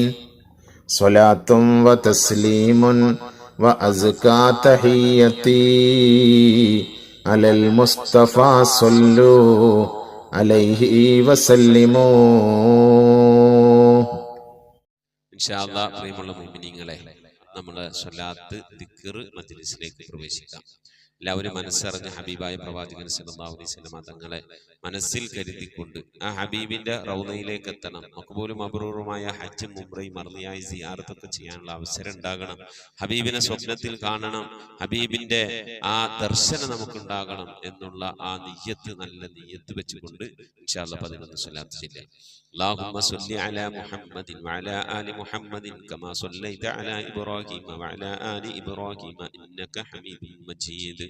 S5: صلاة وتسليم وأزكى تحيتي على المصطفى صلوا عليه وسلموا.
S3: ഇൻഷാ അല്ലാഹ് പ്രിയമുള്ള മുഅ്മിനീങ്ങളെ, നമ്മുടെ സ്വലാത്ത് ദിക്ർ മജ്ലിസിലേക്ക് പ്രവേശിക്കാം. എല്ലാവരും മനസ്സറിഞ്ഞ് ഹബീബായ പ്രവാചകൻ സല്ലല്ലാഹു അലൈഹി വസല്ലം തങ്ങളെ മനസ്സിൽ കരുതിക്കൊണ്ട് ആ ഹബീബിന്റെ റൗളയിലേക്ക് എത്തണം. മഖ്ബൂലും മബ്റൂറുമായ ഹജ്ജും ഉംറയും മർദിയായി സിയാറത്തൊക്കെ ചെയ്യാനുള്ള അവസരം ഉണ്ടാകണം. ഹബീബിനെ സ്വപ്നത്തിൽ കാണണം, ഹബീബിന്റെ ആ ദർശനം നമുക്കുണ്ടാകണം എന്നുള്ള ആ നിയ്യത്ത്, നല്ല നിയ്യത്ത് വെച്ചുകൊണ്ട് ഇൻഷാ അല്ലാഹ് 11 സ്വലാത്ത് ചൊല്ലാം. اللهم صل على محمد وعلى آل محمد كما صليت على إبراهيم وعلى آل إبراهيم إنك حميد مجيد.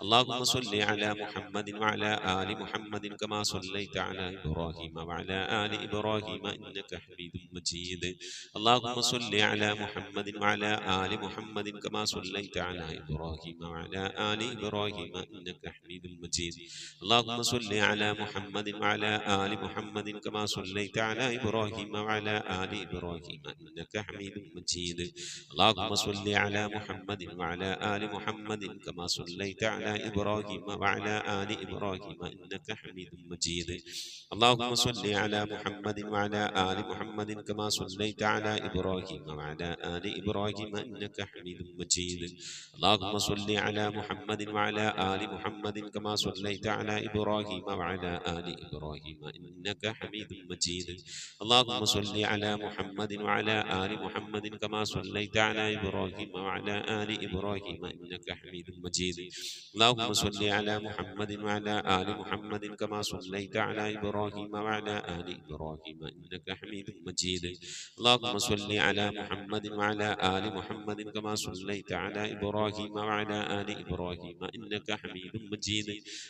S3: اللهم صل على محمد وعلى آل محمد كما صليت على إبراهيم وعلى آل إبراهيم إنك حميد مجيد. اللهم صل على محمد وعلى آل محمد كما صليت على إبراهيم وعلى آل إبراهيم إنك حميد مجيد. اللهم صل على محمد وعلى آل محمد كما صليت على إبراهيم وعلى آل إبراهيم إنك حميد مجيد. اللهم صل على محمد وعلى آل محمد كما صليت على إبراهيم وعلى آل إبراهيم إنك حميد مجيد. اللهم صل على محمد وعلى آل محمد كما صليت على إبراهيم وعلى آل إبراهيم إنك حميد مجيد. اللهم صل على محمد وعلى آل محمد كما صليت على إبراهيم وعلى آل إبراهيم إنك حميد مجيد. اللهم صل على محمد وعلى آل محمد كما صليت على إبراهيم وعلى آل إبراهيم إنك حميد مجيد. اللهم صل على محمد وعلى آل محمد كما صليت على إبراهيم وعلى آل إبراهيم إنك حميد مجيد. اللهم صل على محمد وعلى آل محمد كما صليت على إبراهيم وعلى آل إبراهيم إنك حميد مجيد.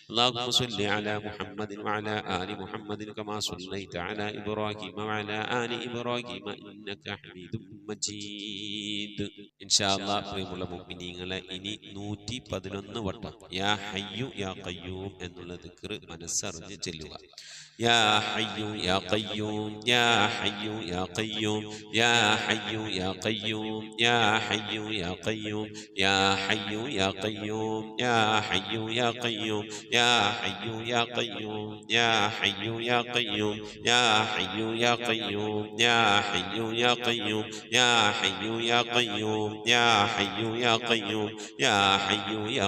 S3: اللهم صل على محمد وعلى آل محمد كما صليت على إبراهيم وعلى آل إبراهيم إنك حميد مجيد. إن شاء الله പ്രിയമുള്ള മുഅ്മിനീങ്ങളെ, ഇനി 111 വട്ടം യാ ഹയ്യു യാ ഖയ്യൂം എന്നുള്ള ദിക്ർ മനസ്സറിഞ്ഞ് ചൊല്ലുക. യാ ഹയ്യു യാ ഖയ്യൂം യാ ഹയ്യു യാ ഖയ്യൂം യാ ഹയ്യു യാ ഖയ്യൂം യാ ഹയ്യു യാ ഖയ്യൂം യാ ഹയ്യു യാ ഖയ്യൂം യാ ഹയ്യു യാ ഖയ്യൂം യാ ഹയ്യു യാ ഖയ്യൂം യാ ഹയ്യു യാ ഖയ്യൂം യാ ഹയ്യു യാ ഖയ്യൂം യാ ഹയ്യു യാ ഖയ്യൂം യാ ഹയ്യു യാ ഖയ്യൂം യാ ഹയ്യു യാ ഖയ്യൂം യാ ഹയ്യു യാ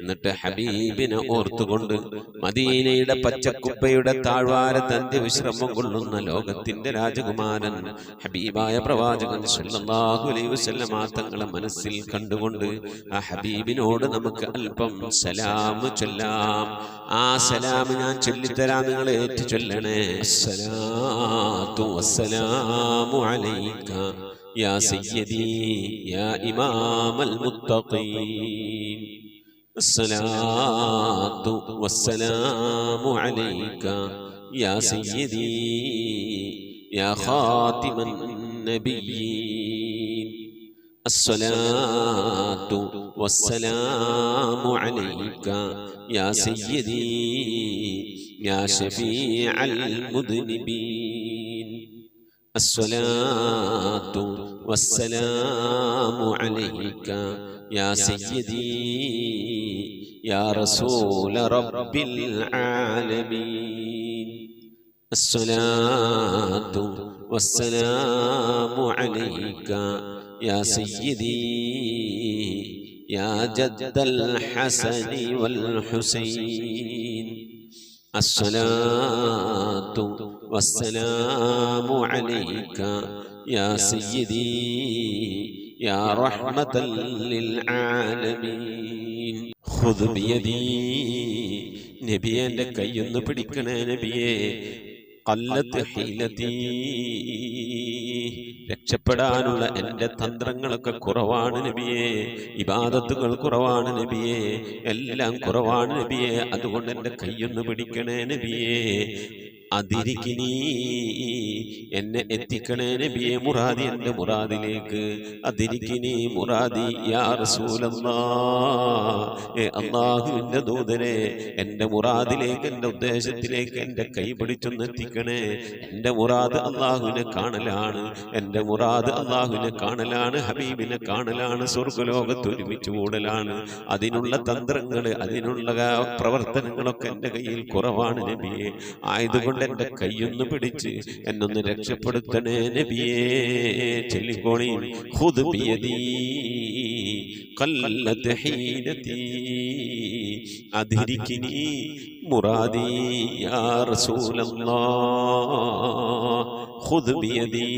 S3: എന്നിട്ട് ഹബീബിനെ ഓർത്തുകൊണ്ട് മദീനയുടെ പച്ചക്കുപ്പയുടെ താഴ്വാരത്ത് അന്ത്യവിശ്രമം കൊള്ളുന്ന ലോകത്തിന്റെ രാജകുമാരൻ ഹബീബായ പ്രവാചകൻ സല്ലല്ലാഹു അലൈഹി വസല്ലം തങ്ങളെ മനസ്സിൽ കണ്ടുകൊണ്ട് ആ ഹബീബിനോട് നമുക്ക് അല്പം സലാം ചൊല്ലാം. ആ സലാം ഞാൻ ചൊല്ലിത്തരാം, നിങ്ങൾ ഏറ്റു ചൊല്ലണേ. അസ്സലാത്തു വസ്സലാമു അലൈക യാ സയ്യിദി യാ ഇമാമൽ മുത്തഖീൻ. അസ്സലാത്തു വസ്സലാമു അലൈക യാ സയ്യിദി യാ ഖാതിമൻ നബിയ്യീൻ. الصلاة والسلام عليك يا سيدي يا شفيع المذنبين. الصلاة والسلام عليك يا سيدي يا رسول رب العالمين. الصلاة والسلام عليك يا سيدي يا جد الحسن والحسين. الصلاة والسلام عليك يا سيدي يا رحمة للعالمين. خذ بيدي നബിയെ എൻ്റെ കൈയൊന്ന് പിടിക്കണേ നബിയെ. ഖല്ലത്ത് ഹീലതീ, രക്ഷപ്പെടാനുള്ള എൻ്റെ തന്ത്രങ്ങളൊക്കെ കുറവാണ് നബിയെ, ഇബാദത്തുകൾ കുറവാണ് നബിയെ, എല്ലാം കുറവാണ് നബിയെ. അതുകൊണ്ട് എൻ്റെ കൈയൊന്ന് പിടിക്കണേ നബിയെ. അതിരിക്കിനി, എന്നെ എത്തിക്കണേ നബിയെ മുറാദി, എൻ്റെ മുറാദിലേക്ക്. അതിരിക്കിനി മുറാദി യാ റസൂലല്ലാഹ്, അല്ലാഹുവിൻ്റെ ദൂതനെ എൻ്റെ മുറാദിലേക്ക്, എൻ്റെ ഉദ്ദേശത്തിലേക്ക് എൻ്റെ കൈ പിടിച്ചൊന്ന് എത്തിക്കണേ. എൻ്റെ മുറാദ് അല്ലാഹുവിനെ കാണലാണ്, എൻ്റെ മുറാദ് അല്ലാഹുവിനെ കാണലാണ്, ഹബീബിനെ കാണലാണ്, സ്വർഗ്ഗലോകത്ത് ഒരുമിച്ച് കൂടലാണ്. അതിനുള്ള തന്ത്രങ്ങൾ, അതിനുള്ള പ്രവർത്തനങ്ങളൊക്കെ എൻ്റെ കയ്യിൽ കുറവാണ് നബിയെ. ആയതുകൊണ്ട് എൻ്റെ കൈയൊന്ന് പിടിച്ച് എന്നൊന്ന് രക്ഷപ്പെടുത്തണേ നബിയേ. ചൊല്ലിക്കോളി. ഖുദ് ബിയദീ ഖല്ലത്ത് ഹീലതീ അദ്രികിനി മുറാദി യാ റസൂലല്ലാഹ്. ഖുദ് ബിയദീ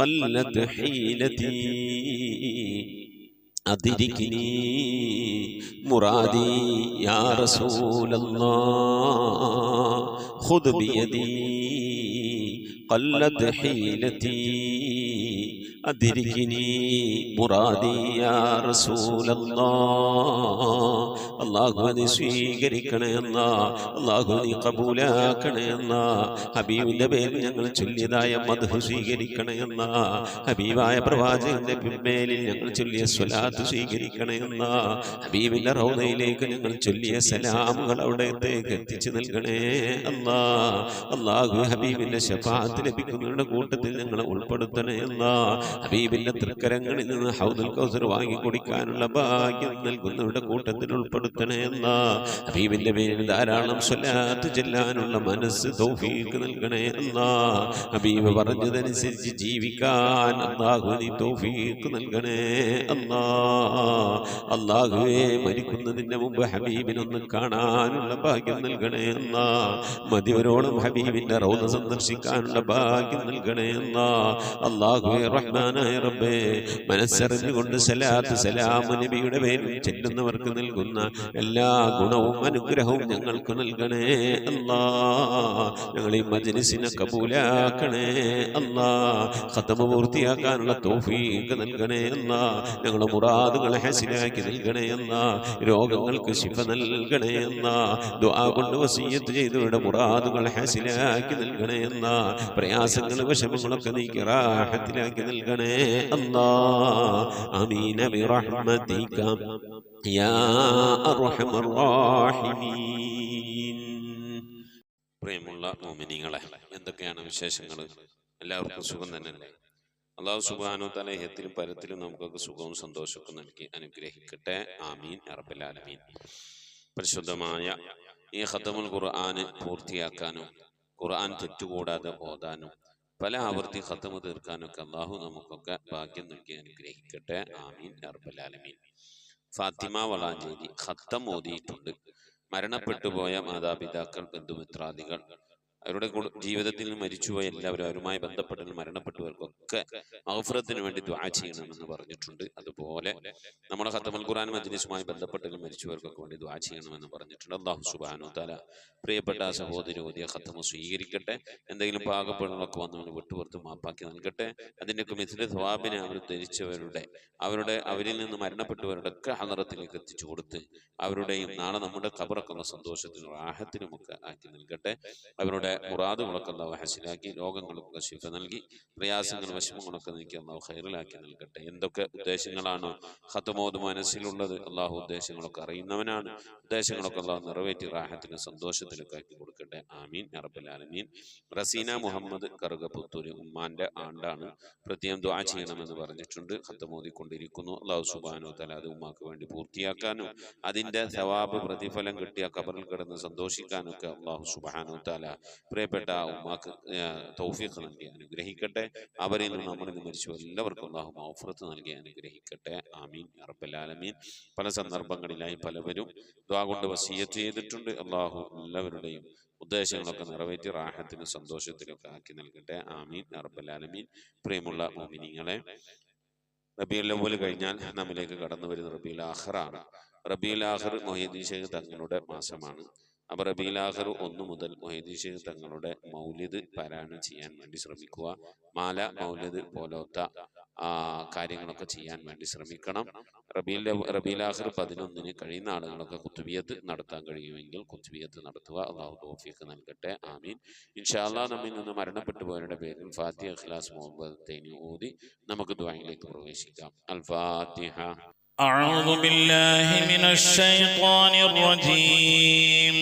S3: ഖല്ലത്ത് ഹീലതീ അദ്രികിനി മുറാദി യാ റസൂലല്ലാഹ്. ഖുദ് ബിയദീ ഖല്ലത്ത് ഹീലതീ അദ്രികിനി മുറാദി യാ റസൂലല്ലാഹ്. അല്ലാഹു നീ സ്വീകരിക്കണേ അല്ലാഹ്, അല്ലാഹു നീ ഖബൂലാക്കണേ അല്ലാഹ്. ഹബീബിന്റെ പേരിൽ ഞങ്ങൾ ചൊല്ലിയതായ മദ്ഹ് സ്വീകരിക്കണേ അല്ലാഹ്. ഹബീബായ പ്രവാചകന്റെ മേലിൽ ഞങ്ങൾ ചൊല്ലിയ സ്വലാത്ത് സ്വീകരിക്കണേ അല്ലാഹ്. ഹബീബിന്റെ റൗദയിലേക്ക് ഞങ്ങൾ ചൊല്ലിയ സലാമുകൾ അവിടത്തേക്ക് എത്തിച്ചു നൽകണേ അല്ലാഹ്. അല്ലാഹു ഹബീബിന്റെ ശഫാഅത്ത് ലഭിക്കുന്നവരുടെ കൂട്ടത്തിൽ ഞങ്ങളെ ഉൾപ്പെടുത്തണേ അല്ലാഹ്. ഹബീബിന്റെ തൃക്കരങ്ങളിൽ നിന്ന് ഹൗദുൽ കൗസർ വാങ്ങി കുടിക്കാനുള്ള ഭാഗ്യം നൽകുന്നവരുടെ കൂട്ടത്തിൽ ഉൾപ്പെടുത്തണേ അല്ലാഹ്. ഹബീബിന്റെ പേരിൽ ധാരാളം സ്വലാത്ത് ചെല്ലാനുള്ള മനസ്സ് തൗഫീഖ് നൽകണേ അല്ലാഹ്. ഹബീബ് പറഞ്ഞതനുസരിച്ച് ജീവിക്കാൻ അല്ലാഹു നീ തൗഫീഖ് നൽകണേ അല്ലാഹ്. അല്ലാഹുവേ, മരിക്കുന്നതിന്റെ മുമ്പ് ഹബീബിനൊന്ന് കാണാനുള്ള ഭാഗ്യം നൽകണേ അല്ലാഹ്. മതിവരോളം ഹബീബിന്റെ റൗദ സന്ദർശിക്കാനുള്ള ഭാഗ്യം നൽകണേ അല്ലാഹ്. അല്ലാഹുവേ റഹ്മാനായ റബ്ബേ, മനസ്സറിഞ്ഞുകൊണ്ട് സലാത്ത് സലാം നബിയുടെ പേരിൽ ചെല്ലുന്നവർക്ക് നൽകുന്ന എല്ലാ ഗുണവും അനുഗ്രഹവും ഞങ്ങൾക്ക് നൽകണേ അല്ലാഹ്. ഞങ്ങൾ ഈ മജ്ലിസിനെ കബൂലാക്കണേ അല്ലാഹ്. ഖത്മ പൂർത്തിയാക്കാനുള്ള തൗഫീഖ് നൽകണേ അല്ലാഹ്. ഞങ്ങളുടെ മുറാദുകളെ ഹസിലാക്കി നൽകണേ അല്ലാഹ്. രോഗങ്ങൾക്ക് ശിഫ നൽകണേ അല്ലാഹ്. ദുആ കൊണ്ട് വസിയ്യത്ത് ചെയ്തവരുടെ മുറാദുകളെ ഹസിലാക്കി നൽകണേ അല്ലാഹ്. പ്രയാസങ്ങൾ വിഷമങ്ങളൊക്കെ നീക്കി റാഹത്തിലാക്കി നൽകണേ അല്ലാഹ്. ആമീൻ ബിറഹ്മതിക യാ അർഹമർ റഹീമീൻ. പ്രിയമുള്ള മുഅ്മിനീങ്ങളെ, എന്തൊക്കെയാണ് വിശേഷങ്ങൾ? എല്ലാവർക്കും സുഖം തന്നെയല്ലേ? അല്ലാഹു സുബ്ഹാനഹു തആല ഇഹത്തിലും പരത്തിലും നമുക്കൊക്കെ സുഖവും സന്തോഷവും നൽകി അനുഗ്രഹിക്കട്ടെ. ആമീൻ യാ റബ്ബൽ ആലമീൻ. പരിശുദ്ധമായ ഈ ഖത്മുൽ ഖുർആൻ പൂർത്തിയാക്കാനും ഖുർആൻ തെറ്റുകൂടാതെ ഓതാനും പല ആവർത്തി ഖത്മ് തീർക്കാനൊക്കെ അല്ലാഹു നമുക്കൊക്കെ ഭാഗ്യം നൽകി അനുഗ്രഹിക്കട്ടെ. ആമീൻ യാ റബ്ബൽ ആലമീൻ. ഫാത്തിമ വളാഞ്ചേരി ഖത്തം ഓതിയിട്ടുണ്ട്. മരണപ്പെട്ടുപോയ മാതാപിതാക്കൾ, ബന്ധുമിത്രാദികൾ, അവരുടെ ജീവിതത്തിൽ നിന്ന് മരിച്ചുപോയ എല്ലാവരും, അവരുമായി ബന്ധപ്പെട്ട മരണപ്പെട്ടവർക്കൊക്കെ മഗ്ഫിറത്തിന് വേണ്ടി ദുആ ചെയ്യണമെന്ന് പറഞ്ഞിട്ടുണ്ട്. അതുപോലെ നമ്മുടെ ഖത്തമുൽ ഖുർആൻ മജ്ലിസുമായി ബന്ധപ്പെട്ട മരിച്ചവർക്കൊക്കെ വേണ്ടി ദുആ ചെയ്യണമെന്ന് പറഞ്ഞിട്ടുണ്ട്. അല്ലാഹു സുബ്ഹാനഹു തആല പ്രിയപ്പെട്ട സഹോദരി ഓതിയ ഖത്തമ സ്വീകരിക്കട്ടെ. എന്തെങ്കിലും പാകപ്പെടുകളൊക്കെ വന്നവന് വിട്ടുപുറത്ത് മാപ്പാക്കി നൽകട്ടെ. അതിൻ്റെയൊക്കെ മിഥില സവാബിനെ അവർ ധരിച്ചവരുടെ അവരിൽ നിന്ന് മരണപ്പെട്ടവരുടെ ഒക്കെ ഹദറത്തിലേക്ക് എത്തിച്ചു കൊടുത്ത് അവരുടെയും നാളെ നമ്മുടെ ഖബറൊക്കെ സന്തോഷത്തിനും റാഹത്തിനുമൊക്കെ ആക്കി നൽകട്ടെ. അവരുടെ മുറാദുകളൊക്കെ അല്ലാഹു ഹസിലാക്കി, രോഗങ്ങളൊക്കെ ശിഫ നൽകി, പ്രയാസങ്ങൾ വിഷമങ്ങളൊക്കെ നീക്കി അല്ലാഹു ഖൈറിലാക്കി നൽകട്ടെ. എന്തൊക്കെ ഉദ്ദേശങ്ങളാണോ ഖത്തമോദ് മനസ്സിലുള്ളത്, അല്ലാഹു ഉദ്ദേശങ്ങളൊക്കെ അറിയുന്നവനാണ്. ഉദ്ദേശങ്ങളൊക്കെ അല്ലാഹു നിറവേറ്റി റാഹത്തിന് സന്തോഷത്തിലൊക്കെ ആക്കി കൊടുക്കട്ടെ. ആമീൻ യാ റബ്ബൽ ആലമീൻ. റസീന മുഹമ്മദ് കറുകപ്പുത്തൂര് ഉമ്മാന്റെ ആണ്ടാണ്, പ്രത്യേകം ദുആ ചെയ്യണമെന്ന് പറഞ്ഞിട്ടുണ്ട്. ഖത്തമോദിക്കൊണ്ടിരിക്കുന്നു. അല്ലാഹു സുബ്ഹാനഹു വ തആല അത് ഉമ്മാക്ക് വേണ്ടി പൂർത്തിയാക്കാനും അതിന്റെ സവാബ് പ്രതിഫലം കിട്ടിയ ഖബറിൽ കിടന്ന് സന്തോഷിക്കാനൊക്കെ അല്ലാഹു സുബ്ഹാനഹു വ തആല പ്രിയപ്പെട്ട ഉമ്മാക്ക് തൗഫീഖ് നൽകി അനുഗ്രഹിക്കട്ടെ. അവരിൽ നിന്ന് നമ്മളിൽ നിന്ന് മരിച്ചു എല്ലാവർക്കും അല്ലാഹു മഗ്ഫിറത്ത് നൽകി അനുഗ്രഹിക്കട്ടെ. ആമീൻ യാ റബ്ബൽ ആലമീൻ. പല സന്ദർഭങ്ങളിലായി പലവരും ദുആ കൊണ്ട് വസിയത്ത് ചെയ്തിട്ടുണ്ട്. അല്ലാഹു എല്ലാവരുടെയും ഉദ്ദേശങ്ങളൊക്കെ നിറവേറ്റി റാഹത്തിനും സന്തോഷത്തിലൊക്കെ ആക്കി നൽകട്ടെ. ആമീൻ യാ റബ്ബൽ ആലമീൻ. പ്രിയമുള്ള മുഅ്മിനീങ്ങളെ, റബീഉൽ അവ്വൽ കഴിഞ്ഞാൽ നമ്മിലേക്ക് കടന്നു വരുന്ന റബീഉൽ ആഖിറാണ്. റബീഉൽ ആഖിർ മുഹയ്യിദ്ദീൻ ശൈഖ് തങ്ങളുടെ മാസമാണ്. അപ്പോൾ റബീഉൽ ആഖിർ 1 മുതൽ മുഹയ്യിദ്ദീൻ ശൈഖ് തങ്ങളുടെ മൗലിദ് പാരായണം ചെയ്യാൻ വേണ്ടി ശ്രമിക്കുക. മാല, മൗലിദ് പോലത്തെ കാര്യങ്ങളൊക്കെ ചെയ്യാൻ വേണ്ടി ശ്രമിക്കണം. റബീഉൽ ആഖിർ 11 കഴിയുന്ന ആളുകളൊക്കെ ഖുത്ബിയത്ത് നടത്താൻ കഴിയുമെങ്കിൽ ഖുത്ബിയത്ത് നടത്തുക. അല്ലാഹു തൗഫീഖ് നൽകട്ടെ. ആമീൻ. ഇൻഷാ അല്ലാഹ് നമ്മിൽ നിന്ന് മരണപ്പെട്ടു പോയവരുടെ പേരിൽ ഫാത്തിഹ, ഇഖ്ലാസ്, മുഹബ്ബത്തൈനി ഓതി നമുക്ക് ദുആയിലേക്ക് പ്രവേശിക്കാം. അൽ ഫാത്തിഹ.
S6: أعوذ بالله من الشيطان الرجيم.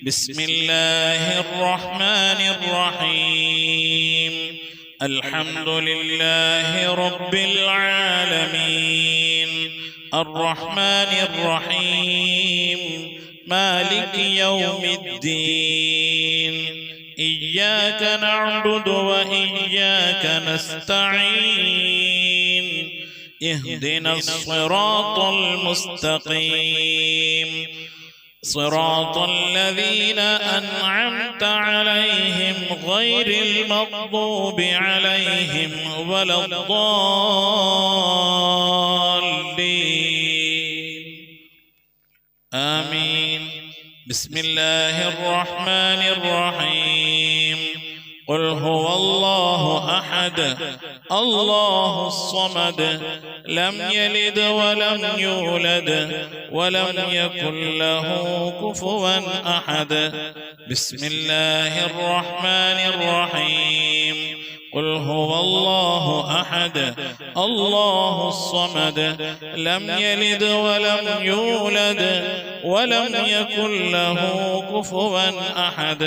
S6: بسم الله الرحمن الرحيم. الحمد لله رب العالمين الرحمن الرحيم مالك يوم الدين إياك نعبد وإياك نستعين اهدنا الصراط المستقيم صراط الذين أنعمت عليهم غير المغضوب عليهم ولا الضالين آمين. بسم الله الرحمن الرحيم. قل هو الله أحد الله الصمد لم يلد ولم يولد ولم يكن له كفوا أحد. بسم الله الرحمن الرحيم. قل هو الله أحد الله الصمد لم يلد ولم يولد ولم يكن له كفوا أحد.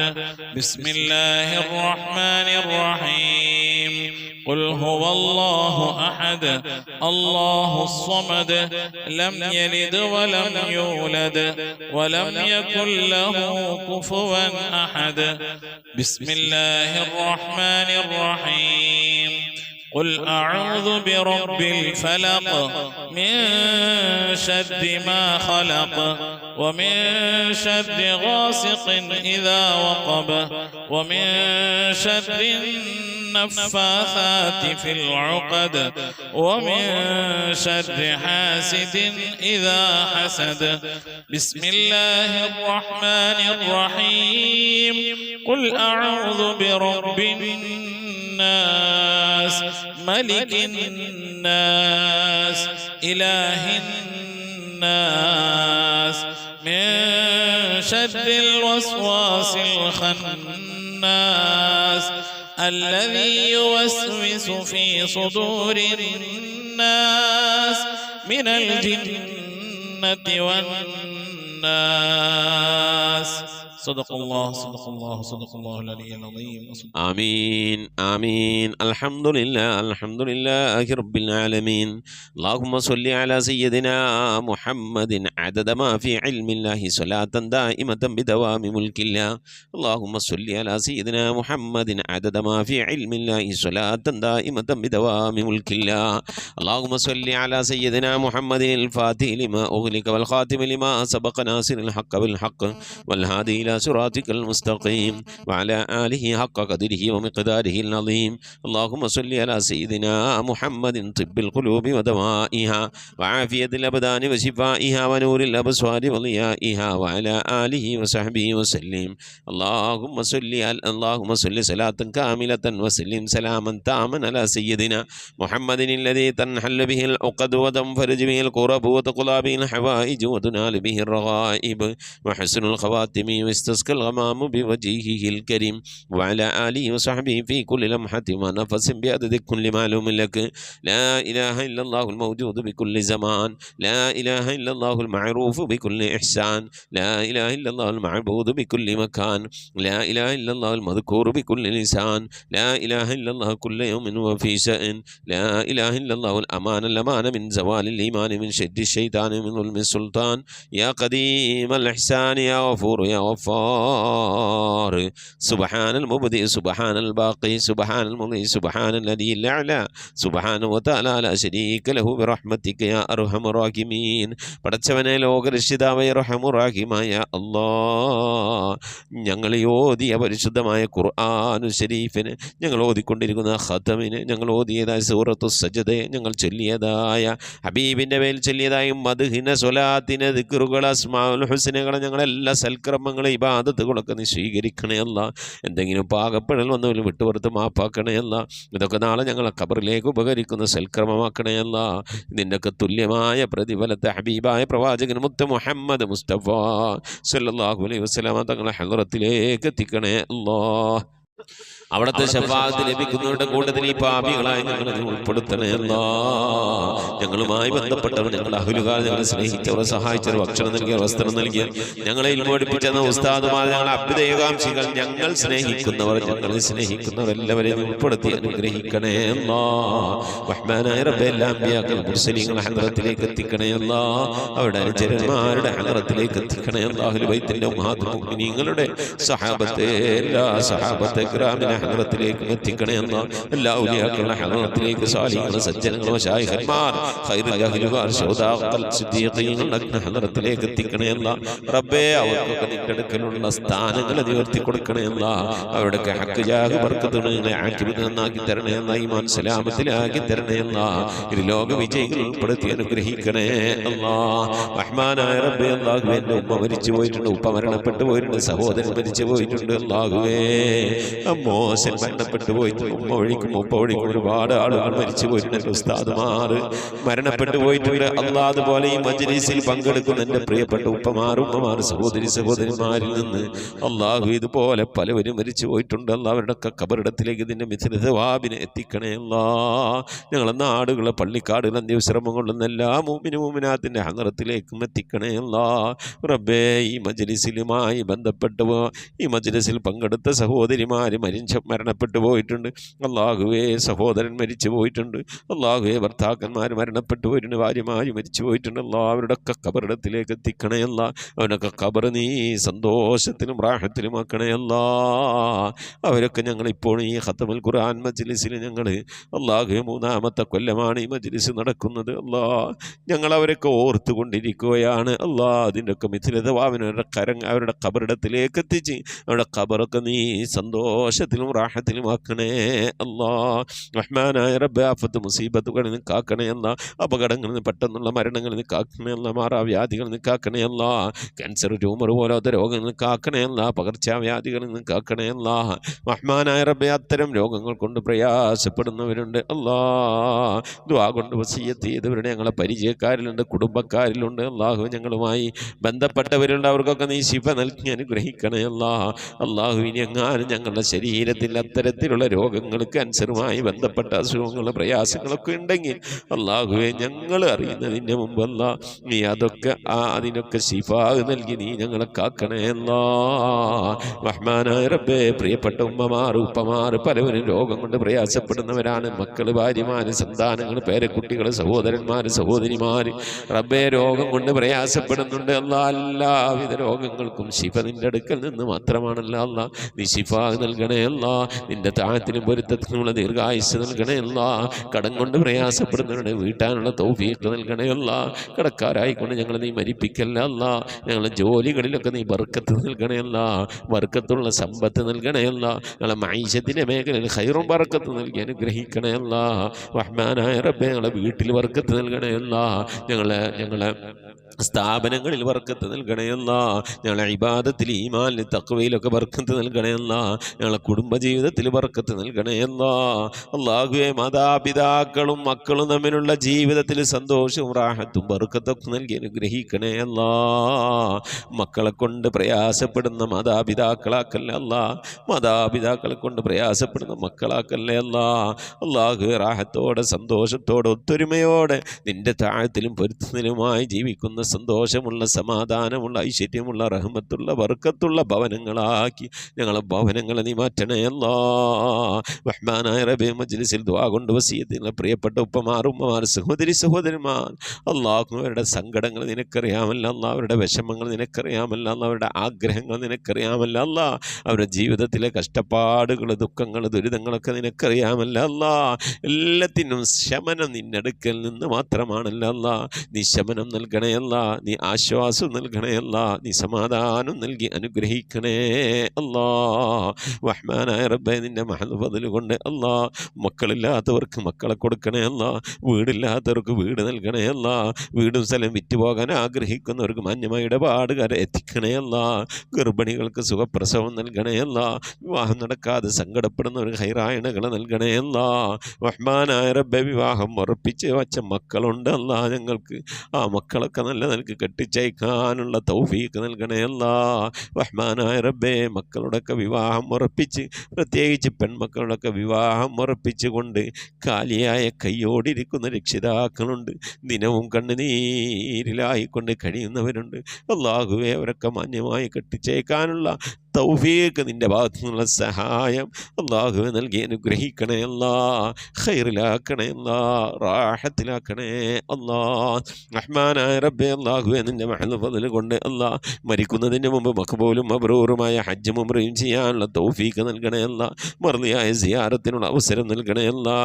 S6: بسم الله الرحمن الرحيم. قل هو الله أحد الله الصمد لم يلد ولم يولد ولم يكن له كفوا أحد. بسم الله الرحمن الرحيم. قل أعوذ برب الفلق من شر ما خلق ومن شر غاسق إذا وقب ومن شر النفاثات في العقد ومن شر حاسد إذا حسد. بسم الله الرحمن الرحيم. قل أعوذ برب الناس ملك الناس إله الناس من شر الوسواس الخناس الذي يوسوس في صدور الناس من الجنة والناس. صدق الله صدق الله صدق الله العلي العظيم.
S3: آمين آمين. الحمد لله رب العالمين. اللهم صل على سيدنا محمد عدد ما في علم الله صلاة دائمة بدوام ملك الله. اللهم صل على سيدنا محمد عدد ما في علم الله صلاة دائمة بدوام ملك الله. اللهم صل على سيدنا محمد الفاتح لما أغلق والخاتم لما سبق ناصر الحق بالحق والهادي إلى صراطك المستقيم وعلى آله حق قدره ومقداره العظيم. اللهم صل على سيدنا محمد طب القلوب ودوائها وعافية الأبدان وشفائها ونور الأبصار وضيائها وعلى آله وصحبه وسلم. اللهم صل صلاة كاملة وسلم سلاما تاما على سيدنا محمد الذي تنحل به العقد وتنفرج به الكرب وتقضى به الحوائج وتنال به الرغائب وحسن الخواتم واستسقى الغمام بوجهه الكريم وعلى آله وصحبه في كل لمحة ونفس بعدد كل معلوم لك. لا إله إلا الله الموجود بكل زمان، لا إله إلا الله المعروف بكل إحسان، لا إله إلا الله المعبود بكل مكان، لا إله إلا الله المذكور بكل لسان، لا إله إلا الله كل يوم وفي شأن، لا إله إلا الله الأمان من زوال الإيمان من شد الشيطان من ظلم السلطان. يا قديم الإحسان يا غفور يا غفار، سبحان المبدئ سبحان الباقي سبحان المضي سبحان الذي الأعلى سبحانه وتعالى لا شريك له برحمتك يا أرحم الراحمين. പടച്ചവനെ ലോകരക്ഷിതാവായ റഹ്മാനുറഹീമായ അല്ലാഹ്, ഞങ്ങൾ ഓതിയ പരിശുദ്ധമായ ഖുർആനു ശരീഫിന്, ഞങ്ങൾ ഓതിക്കൊണ്ടിരിക്കുന്ന ഖതമിന്, ഞങ്ങൾ ഓതിയതായ സൂറത്തു സജദയെ, ഞങ്ങൾ ചൊല്ലിയതായ ഹബീബിൻ്റെ മേൽ ചൊല്ലിയതായ മദ്ഹിന സ്വലാത്തിന് ദിക്റുകൾ അസ്മാഉൽ ഹുസ്നകളെ, ഞങ്ങളെല്ലാ സൽക്കർമ്മങ്ങളെ ഇബാദത്തുകളൊക്കെ നീ സ്വീകരിക്കണേ അല്ല. എന്തെങ്കിലും പാകപ്പെടൽ വന്നവരും വിട്ടുപുറത്ത് മാപ്പാക്കണേ അല്ല. ഇതൊക്കെ നാളെ ഞങ്ങളെ ഖബറിലേക്ക് ഉപകരിക്കുന്ന സൽക്കർമ്മമാക്കണേ അല്ല. ഇതിൻ്റെയൊക്കെ തുല്യമായ പ്രതിഫലത്തെ ഹബീബായ പ്രവാചകൻ മുത്ത് മുഹമ്മദ് മുസ്തഫ സല്ലല്ലാഹു അലൈഹി വസല്ലമ തങ്ങളെ ഹളറത്തിലേക്ക് എത്തിക്കണേ അല്ലാഹ്. അവിടുത്തെ ശഫാഅത്ത് ലഭിക്കുന്നവരുടെ കൂട്ടത്തിൽ ഈ പാപികളായി ഞങ്ങളെ ഉൾപ്പെടുത്തണേ അല്ലാഹ്. ഞങ്ങളുമായി ബന്ധപ്പെട്ടവർ, ഞങ്ങളുടെ അഹ്ലുകാർ, ഞങ്ങളെ സ്നേഹിച്ചവർ, സഹായിച്ചവർ, ഭക്ഷണം നൽകിയവർ, വസ്ത്രം നൽകിയവർ, ഞങ്ങളെ പഠിപ്പിച്ചെന്ന ഉസ്താദുമാർ, ഞങ്ങളെ അഭ്യുദയകാംക്ഷികൾ, ഞങ്ങൾ സ്നേഹിക്കുന്നവർ, ഞങ്ങളെ സ്നേഹിക്കുന്നവർ എല്ലാവരെയും ഉൾപ്പെടുത്തി അനുഗ്രഹിക്കണേ അല്ലാഹ്. റഹ്മാനായ റബ്ബേ, എല്ലാ അമ്പിയാക്കൾ മുർസലീങ്ങളെ ഹളറത്തിലേക്ക് എത്തിക്കണേ അല്ലാഹ്. അവരുടെ അനുചരന്മാരുടെ ഹളറത്തിലേക്ക് എത്തിക്കണേ അല്ലാഹ്. അഹ്ലു ബൈത്തിന്റെ ഉമ്മഹാത്തുൽ മുഅ്മിനീങ്ങളുടെ സഹാബത്തെ, എല്ലാ സഹാബത്തെ കിറാമിനെ ഹളറത്തിലേക്ക് എത്തിക്കണേ അല്ലാ. എല്ലാ ഔലിയാക്കളുടെ ഹളറത്തിലേക്ക്, സാലിഹീങ്ങൾ, സജ്ജനങ്ങൾ, മശായിഖന്മാർ, ഖൈറുൽ അഹ്ലുകാർ, ശുഹദാക്കൾ, സിദ്ദീഖീങ്ങളുടെ ഹളറത്തിലേക്ക് എത്തിക്കണേ അല്ലാ. റബ്ബേ, അവർക്കൊക്കെ നിന്റെ അടുക്കലുള്ള സ്ഥാനങ്ങൾ ഉയർത്തി കൊടുക്കണേ അല്ലാ. അവരുടെ ഹഖ് ജാഹ് ബർക്കത്തുകളെ ആക്കിബത്ത് നന്നാക്കി തരണേ അല്ലാ. ഈമാൻ സലാമത്തിലാക്കി തരണേ അല്ലാ. ഇരുലോക വിജയികൾ ഉൾപ്പെടുത്തി അനുഗ്രഹിക്കണേ അല്ലാ. റഹ്മാനായ റബ്ബേ, അല്ലാഹുവേ, എൻ്റെ ഉമ്മ മരിച്ചു പോയിട്ടുണ്ട്, ഉപ്പ മരണപ്പെട്ടു പോയിട്ടുണ്ട്, സഹോദരൻ മരിച്ചു പോയിട്ടുണ്ട്. അല്ലാഹുവേ, മോശൻ മരണപ്പെട്ടു പോയിട്ടുണ്ട്, ഉമ്മ ഒഴിക്കും ഉപ്പ ഒഴിക്കും ഒരുപാട് ആളുകൾ മരിച്ചു പോയിട്ടുണ്ട്, ഉസ്താദുമാർ മരണപ്പെട്ടു പോയിട്ടുണ്ട്. അല്ലാഹ്, അതുപോലെ ഈ മജ്‌ലിസിൽ പങ്കെടുക്കുന്ന എൻ്റെ പ്രിയപ്പെട്ട ഉപ്പമാർ, ഉമ്മമാർ, സഹോദരിമാരിൽ നിന്ന് അല്ലാഹു ഇതുപോലെ പലവരും മരിച്ചു പോയിട്ടുണ്ട്. അല്ലാഹ്, അവരുടെയൊക്കെ ഖബറിടത്തിലേക്ക് ഇതിൻ്റെ മിഥില സവാബിനെ എത്തിക്കണേ അല്ലാഹ്. ഞങ്ങളെ നാടുകളെ, പള്ളിക്കാടുകൾ, അന്ത്യവിശ്രമം കൊള്ളുന്ന എല്ലാ മുഅ്മിനാത്തിൻ്റെ ഹളറത്തിലേക്കും എത്തിക്കണേ അല്ലാഹ്. റബ്ബേ, ഈ മജ്‌ലിസിലുമായി ബന്ധപ്പെട്ടു ഈ മജ്‌ലിസിൽ പങ്കെടുത്ത സഹോദരിമാർ മരണപ്പെട്ടു പോയിട്ടുണ്ട്. അല്ലാഹുവേ, സഹോദരൻ മരിച്ചു പോയിട്ടുണ്ട്. അല്ലാഹുവേ, ഭർത്താക്കന്മാർ മരണപ്പെട്ടു പോയിട്ടുണ്ട്, ഭാര്യമാർ മരിച്ചു പോയിട്ടുണ്ട്. അല്ലാഹ്, അവരുടെയൊക്കെ ഖബറിടത്തിലേക്ക് എത്തിക്കണേ അല്ലാഹ്. അവരൊക്കെ ഖബർ നീ സന്തോഷത്തിലും റാഹത്തിലും ആക്കണേ അല്ലാഹ്. അവരൊക്കെ ഞങ്ങളിപ്പോൾ ഈ ഖത്മുൽ ഖുർആൻ മജ്‌ലിസിൽ ഞങ്ങൾ അല്ലാഹുവേ 3-ാമത്തെ കൊല്ലമാണ് ഈ മജ്‌ലിസ് നടക്കുന്നത്. അല്ലാഹ്, ഞങ്ങൾ അവരൊക്കെ ഓർത്തുകൊണ്ടിരിക്കുകയാണ്. അല്ലാഹ്, അതിൻ്റെയൊക്കെ മിഥിലതവാവിന് അവരുടെ ഖബറിടത്തിലേക്ക് എത്തിച്ച് അവരുടെ ഖബറൊക്കെ നീ സന്തോഷത്തിലും റാഹത്തിലും ആക്കണേ അല്ലാഹ്. റഹ്മാനായ റബ്ബേ, ആഫത്ത് മുസീബത്തുകളിൽ നിന്ന് കാക്കണേ അല്ലാഹ്. അപകടങ്ങളിൽ നിന്ന്, പെട്ടെന്നുള്ള മരണങ്ങളിൽ നിന്ന് കാക്കണേ അല്ലാഹ്. മാറാവ്യാധികളിൽ നിന്ന് കാക്കണേ അല്ലാഹ്. ക്യാൻസർ, ട്യൂമർ പോലത്തെ രോഗങ്ങളിൽ നിന്ന് കാക്കണേ അല്ലാഹ്. പകർച്ചവ്യാധികളിൽ നിന്ന് കാക്കണേ അല്ലാഹ്. റഹ്മാനായ റബ്ബേ, അത്തരം രോഗങ്ങൾ കൊണ്ട് പ്രയാസപ്പെടുന്നവരുണ്ട് അല്ലാഹ്. ദുആ കൊണ്ട് വസിയ്യത്ത് ചെയ്തവരുടെ ഞങ്ങളെ പരിചയക്കാരിലുണ്ട്, കുടുംബക്കാരിലുണ്ട്. അല്ലാഹു, ഞങ്ങളുമായി ബന്ധപ്പെട്ടവരുണ്ട്. അവർക്കൊക്കെ നീ ശിഫ നൽകി അനുഗ്രഹിക്കണേ അല്ലാഹ്. അല്ലാഹു, ഇനി എങ്ങാനും ഞങ്ങളുടെ ശരീരത്തിൽ അത്തരത്തിലുള്ള രോഗങ്ങൾ, ക്യാൻസറുമായി ബന്ധപ്പെട്ട അസുഖങ്ങൾ, പ്രയാസങ്ങളൊക്കെ ഉണ്ടെങ്കിൽ അള്ളാഹുവെ ഞങ്ങൾ അറിയുന്നതിൻ്റെ മുമ്പല്ല നീ അതൊക്കെ അതിനൊക്കെ ശിഫാ നൽകി നീ ഞങ്ങളെ കാക്കണേ അല്ലാ. റഹ്മാനായ റബ്ബേ, പ്രിയപ്പെട്ട ഉമ്മമാർ ഉപ്പമാർ പലവരും രോഗം കൊണ്ട് പ്രയാസപ്പെടുന്നവരാണ്. മക്കൾ, ഭാര്യമാര്, സന്താനങ്ങൾ, പേരക്കുട്ടികൾ, സഹോദരന്മാർ, സഹോദരിമാർ റബ്ബേ രോഗം കൊണ്ട് പ്രയാസപ്പെടുന്നുണ്ട് അല്ലാ. എല്ലാവിധ രോഗങ്ങൾക്കും ശിഫ നിന്റെ അടുക്കൽ നിന്ന് മാത്രമാണല്ലോ അല്ലാ. നീ ശിഫ നൽകണേ അല്ലാ. നിന്റെ താഴത്തിനും പൊരുത്തത്തിനുള്ള ദീർഘായുസ് നൽകണേ അല്ലാ. കടം കൊണ്ട് പ്രയാസപ്പെടുന്നവരുടെ വീട്ടാനുള്ള തൗഫീഖ് നൽകണേ അല്ലാ. കടക്കാരായിക്കൊണ്ട് ഞങ്ങളെ നീ മരിപ്പിക്കല്ല അല്ലാ. ഞങ്ങളെ ജോലികളിലൊക്കെ നീ ബർക്കത്ത് നൽകണേ അല്ലാ. ബർക്കത്തുള്ള സമ്പത്ത് നൽകണേ അല്ലാ. ഞങ്ങളെ മൈശത്തിൻ്റെ മേഖലയിൽ ഖൈറും ബർക്കത്ത് നൽകി അനുഗ്രഹിക്കണേ അല്ലാ. റഹ്മാനായ റബ്ബേ, ഞങ്ങളെ വീട്ടിൽ ബർക്കത്ത് നൽകണേ അല്ലാ. ഞങ്ങളെ സ്ഥാപനങ്ങളിൽ ബർക്കത്ത് നൽകണേ അല്ലാ. ഞങ്ങളെ ഇബാദത്തിൽ, ഈമാനിൽ, തഖ്വയിലൊക്കെ ബർക്കത്ത് നൽകണേ അല്ലാ. ഞങ്ങളെ കുടുംബജീവിതത്തിൽ ബർക്കത്ത് നൽകണേ അല്ലാ. അല്ലാഹുവേ, മാതാപിതാക്കളും മക്കളും തമ്മിലുള്ള ജീവിതത്തിൽ സന്തോഷവും റാഹത്തും ബർക്കത്തൊക്കെ നൽകി അനുഗ്രഹിക്കണേ അല്ലാ. മക്കളെ കൊണ്ട് പ്രയാസപ്പെടുന്ന മാതാപിതാക്കളാക്കല്ലേ അല്ലാ. മാതാപിതാക്കളെ കൊണ്ട് പ്രയാസപ്പെടുന്ന മക്കളാക്കല്ലേ അല്ലാ. അല്ലാഹുവേ, റാഹത്തോടെ സന്തോഷത്തോടെ ഒത്തൊരുമയോടെ നിന്റെ താഴത്തിലും പൊരുത്തത്തിലുമായി ജീവിക്കുന്ന സന്തോഷമുള്ള, സമാധാനമുള്ള, ഐശ്വര്യമുള്ള, റഹ്മത്തുള്ള, ബർക്കത്തുള്ള ഭവനങ്ങളാക്കി ഞങ്ങളെ ഭവനങ്ങളെ നീ മാറ്റണേ അല്ലാ. റഹ്മാനായ റബ്ബേ, മജ്ലിസിൽ ദുആ കൊണ്ട് വസിയത്തുള്ള പ്രിയപ്പെട്ട ഉപ്പമാർ, ഉമ്മമാർ, സഹോദരി സഹോദരന്മാർ, അല്ലാഹു അവരുടെ സങ്കടങ്ങൾ നിനക്കറിയാമല്ല അല്ലാ. അവരുടെ വിഷമങ്ങൾ നിനക്കറിയാമല്ല അല്ലാ. അവരുടെ ആഗ്രഹങ്ങൾ നിനക്കറിയാമല്ല അല്ലാ. അവരുടെ ജീവിതത്തിലെ കഷ്ടപ്പാടുകൾ, ദുഃഖങ്ങൾ, ദുരിതങ്ങളൊക്കെ നിനക്കറിയാമല്ല അല്ലാ. എല്ലാത്തിനും ശമനം നിന്നടുക്കൽ നിന്ന് മാത്രമാണല്ലോ അല്ലാ. നീ ശമനം നൽകണേ അല്ലാ. നീ ആശ്വാസം നൽകണേ അല്ലാ. നീ സമാധാനം നൽകി അനുഗ്രഹിക്കണേ അല്ലാ. റഹ്മാനായ റബ്ബേ, നിന്റെ മഹദ് ഫദ്ൽ കൊണ്ട് അല്ലാ മക്കളില്ലാത്തവർക്ക് മക്കളെ കൊടുക്കണേ അല്ലാ. വീടില്ലാത്തവർക്ക് വീട് നൽകണേ അല്ലാ. വീടും സ്ഥലം വിറ്റുപോകാൻ ആഗ്രഹിക്കുന്നവർക്ക് മാന്യമായ ഇടപാടുകാരെ എത്തിക്കണേ അല്ലാ. ഗർഭിണികൾക്ക് സുഖപ്രസവം നൽകണേ അല്ലാ. വിവാഹം നടക്കാതെ സങ്കടപ്പെടുന്നവർക്ക് ഹൈറായണകൾ നൽകണേ അല്ലാ. റഹ്മാനായ റബ്ബേ, വിവാഹം ഉറപ്പിച്ച് വച്ച മക്കളുണ്ട് അല്ലാ. ഞങ്ങൾക്ക് ആ മക്കളൊക്കെ നല്ല നിലക്ക് കെട്ടിച്ചയക്കാനുള്ള തൗഫീഖ് നൽകണേ അല്ലാ. റഹ്മാനായ റബ്ബേ, മക്കളുടെയൊക്കെ വിവാഹം ഉറപ്പിച്ച്, പ്രത്യേകിച്ച് പെൺമക്കളുടെയൊക്കെ വിവാഹം ഉറപ്പിച്ചുകൊണ്ട് കാലിയായ കൈയോടിരിക്കുന്ന രക്ഷിതാക്കളുണ്ട്. ദിനവും കണ്ണുനീരിലായിക്കൊണ്ട് കഴിയുന്നവരുണ്ട്. അല്ലാഹുവേ, അവരൊക്കെ മാന്യമായി കെട്ടിച്ചയക്കാനുള്ള തൗഫീഖ് നിന്റെ ഭാഗത്തു നിന്നുള്ള സഹായം അല്ലാഹുവേ നൽകി അനുഗ്രഹിക്കണേ അല്ലാ. ഖൈറിലാക്കണേ അല്ലാ. റാഹത്തിലാക്കണേ അല്ലാ. റഹ്മാനായ റബ്ബേ, അല്ലാഹുവേ, നിന്റെ മഹദ് ഫദ്ൽ കൊണ്ട് അല്ലാ മരിക്കുന്നതിന് മുമ്പ് മഖ്ബൂലും മബ്റൂറുമായ ഹജ്ജും ഉംറയും ചെയ്യാനുള്ള തൗഫീഖ് നൽകണേ അല്ലാ. മർദിയായ സിയാറത്തിനുള്ള അവസരം നൽകണേ അല്ലാ.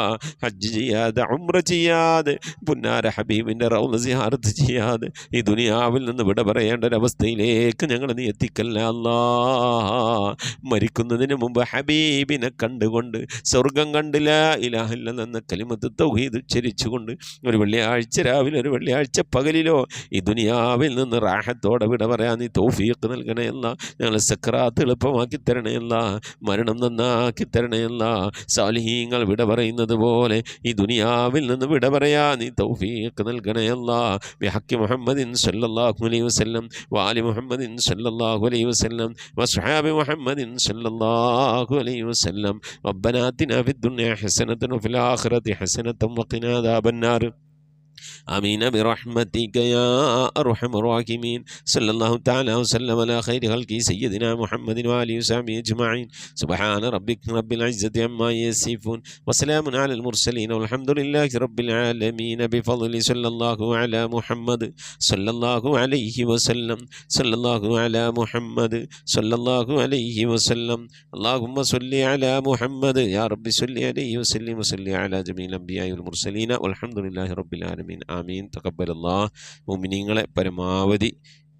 S3: ഹജ്ജ് ചെയ്യാതെ, ഉംറ ചെയ്യാതെ, പുന്നാര ഹബീബിൻ്റെ റൗള സിയാറത്ത് ചെയ്യാതെ ഈ ദുനിയാവിൽ നിന്ന് വിട പറയേണ്ട ഒരവസ്ഥയിലേക്ക് ഞങ്ങളെ നീ എത്തിക്കല്ല അല്ലാ. മരിക്കുന്നതിന് മുമ്പ് ഹബീബിനെ കണ്ടുകൊണ്ട് സ്വർഗം കണ്ട് ലാ ഇലാഹ ഇല്ലല്ലാഹ് എന്ന കലിമത്ത് തൗഹീദ് ഉച്ചരിച്ചുകൊണ്ട് ഒരു വെള്ളിയാഴ്ച രാവിലെ, ഒരു വെള്ളിയാഴ്ച പകലിലോ ഈ ദുനിയാവിൽ നിന്ന് റാഹത്തോടെ വിട പറയാൻ നീ തൗഫീഖ് നൽകണേ അല്ലാ. ഞങ്ങളെ സക്രാത്ത് എളുപ്പമാക്കി തരണേ അല്ലാ. മരണം നന്നാക്കി തരണേ അല്ലാ. സാലിഹീങ്ങൾ വിട പറയുന്നത് പോലെ ഈ ദുനിയാവിൽ നിന്ന് വിട പറയാൻ നീ തൗഫീഖ് നൽകണേ അല്ലാ. ബിഹഖി മുഹമ്മദിൻ സല്ലല്ലാഹു അലൈഹി വസല്ലം വആലി മുഹമ്മദിൻ സല്ലല്ലാഹു അലൈഹി വസല്ലം വസ്ഹബി മുഹമ്മദിൻ സല്ലല്ലാഹു അലൈഹി വസല്ലം. റബ്ബനാ ആതിനാ ഫിദ്ദുനിയ ഹസനതൻ വഫിൽ ആഖിറതി ഹസനതൻ വഖിനാ അദാബന്നാർ. آمين برحمتك يا أرحم الراحمين. صلى الله تعالى وسلم على خير خلقه سيدنا محمد وآله وصحبه أجمعين. سبحان ربك رب العزة عما يصفون وسلام على المرسلين والحمد لله رب العالمين. بفضل صلى الله على محمد صلى الله عليه وسلم. صلى الله على محمد صلى الله عليه وسلم. اللهم صل على محمد يا رب صل عليه وسلم وصل على جميع الأنبياء والمرسلين والحمد لله رب العالمين. ആമീൻ. തഖബ്ബലല്ലാഹ്. മുഅ്മിനീങ്ങളെ, പരമാവധി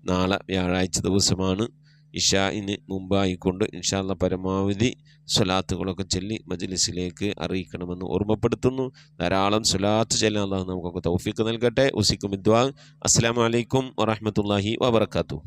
S3: നാളെ വ്യാഴാഴ്ച ദിവസമാണ്. ഇശാഇന് മുമ്പായിക്കൊണ്ട് ഇൻഷാ അല്ലാഹ് പരമാവധി സ്വലാത്തുകളൊക്കെ ചൊല്ലി മജ്ലിസിലേക്ക് അറിയിക്കണമെന്ന് ഓർമ്മപ്പെടുത്തുന്നു. ധാരാളം സ്വലാത്ത് ചൊല്ലാൻ അല്ലാഹു നമുക്കൊക്കെ തൗഫീഖ് നൽകട്ടെ. ഉസിക്കും ദുആ. അസ്സലാമു അലൈക്കും വറഹ്മത്തുള്ളാഹി വബറകാതുഹു.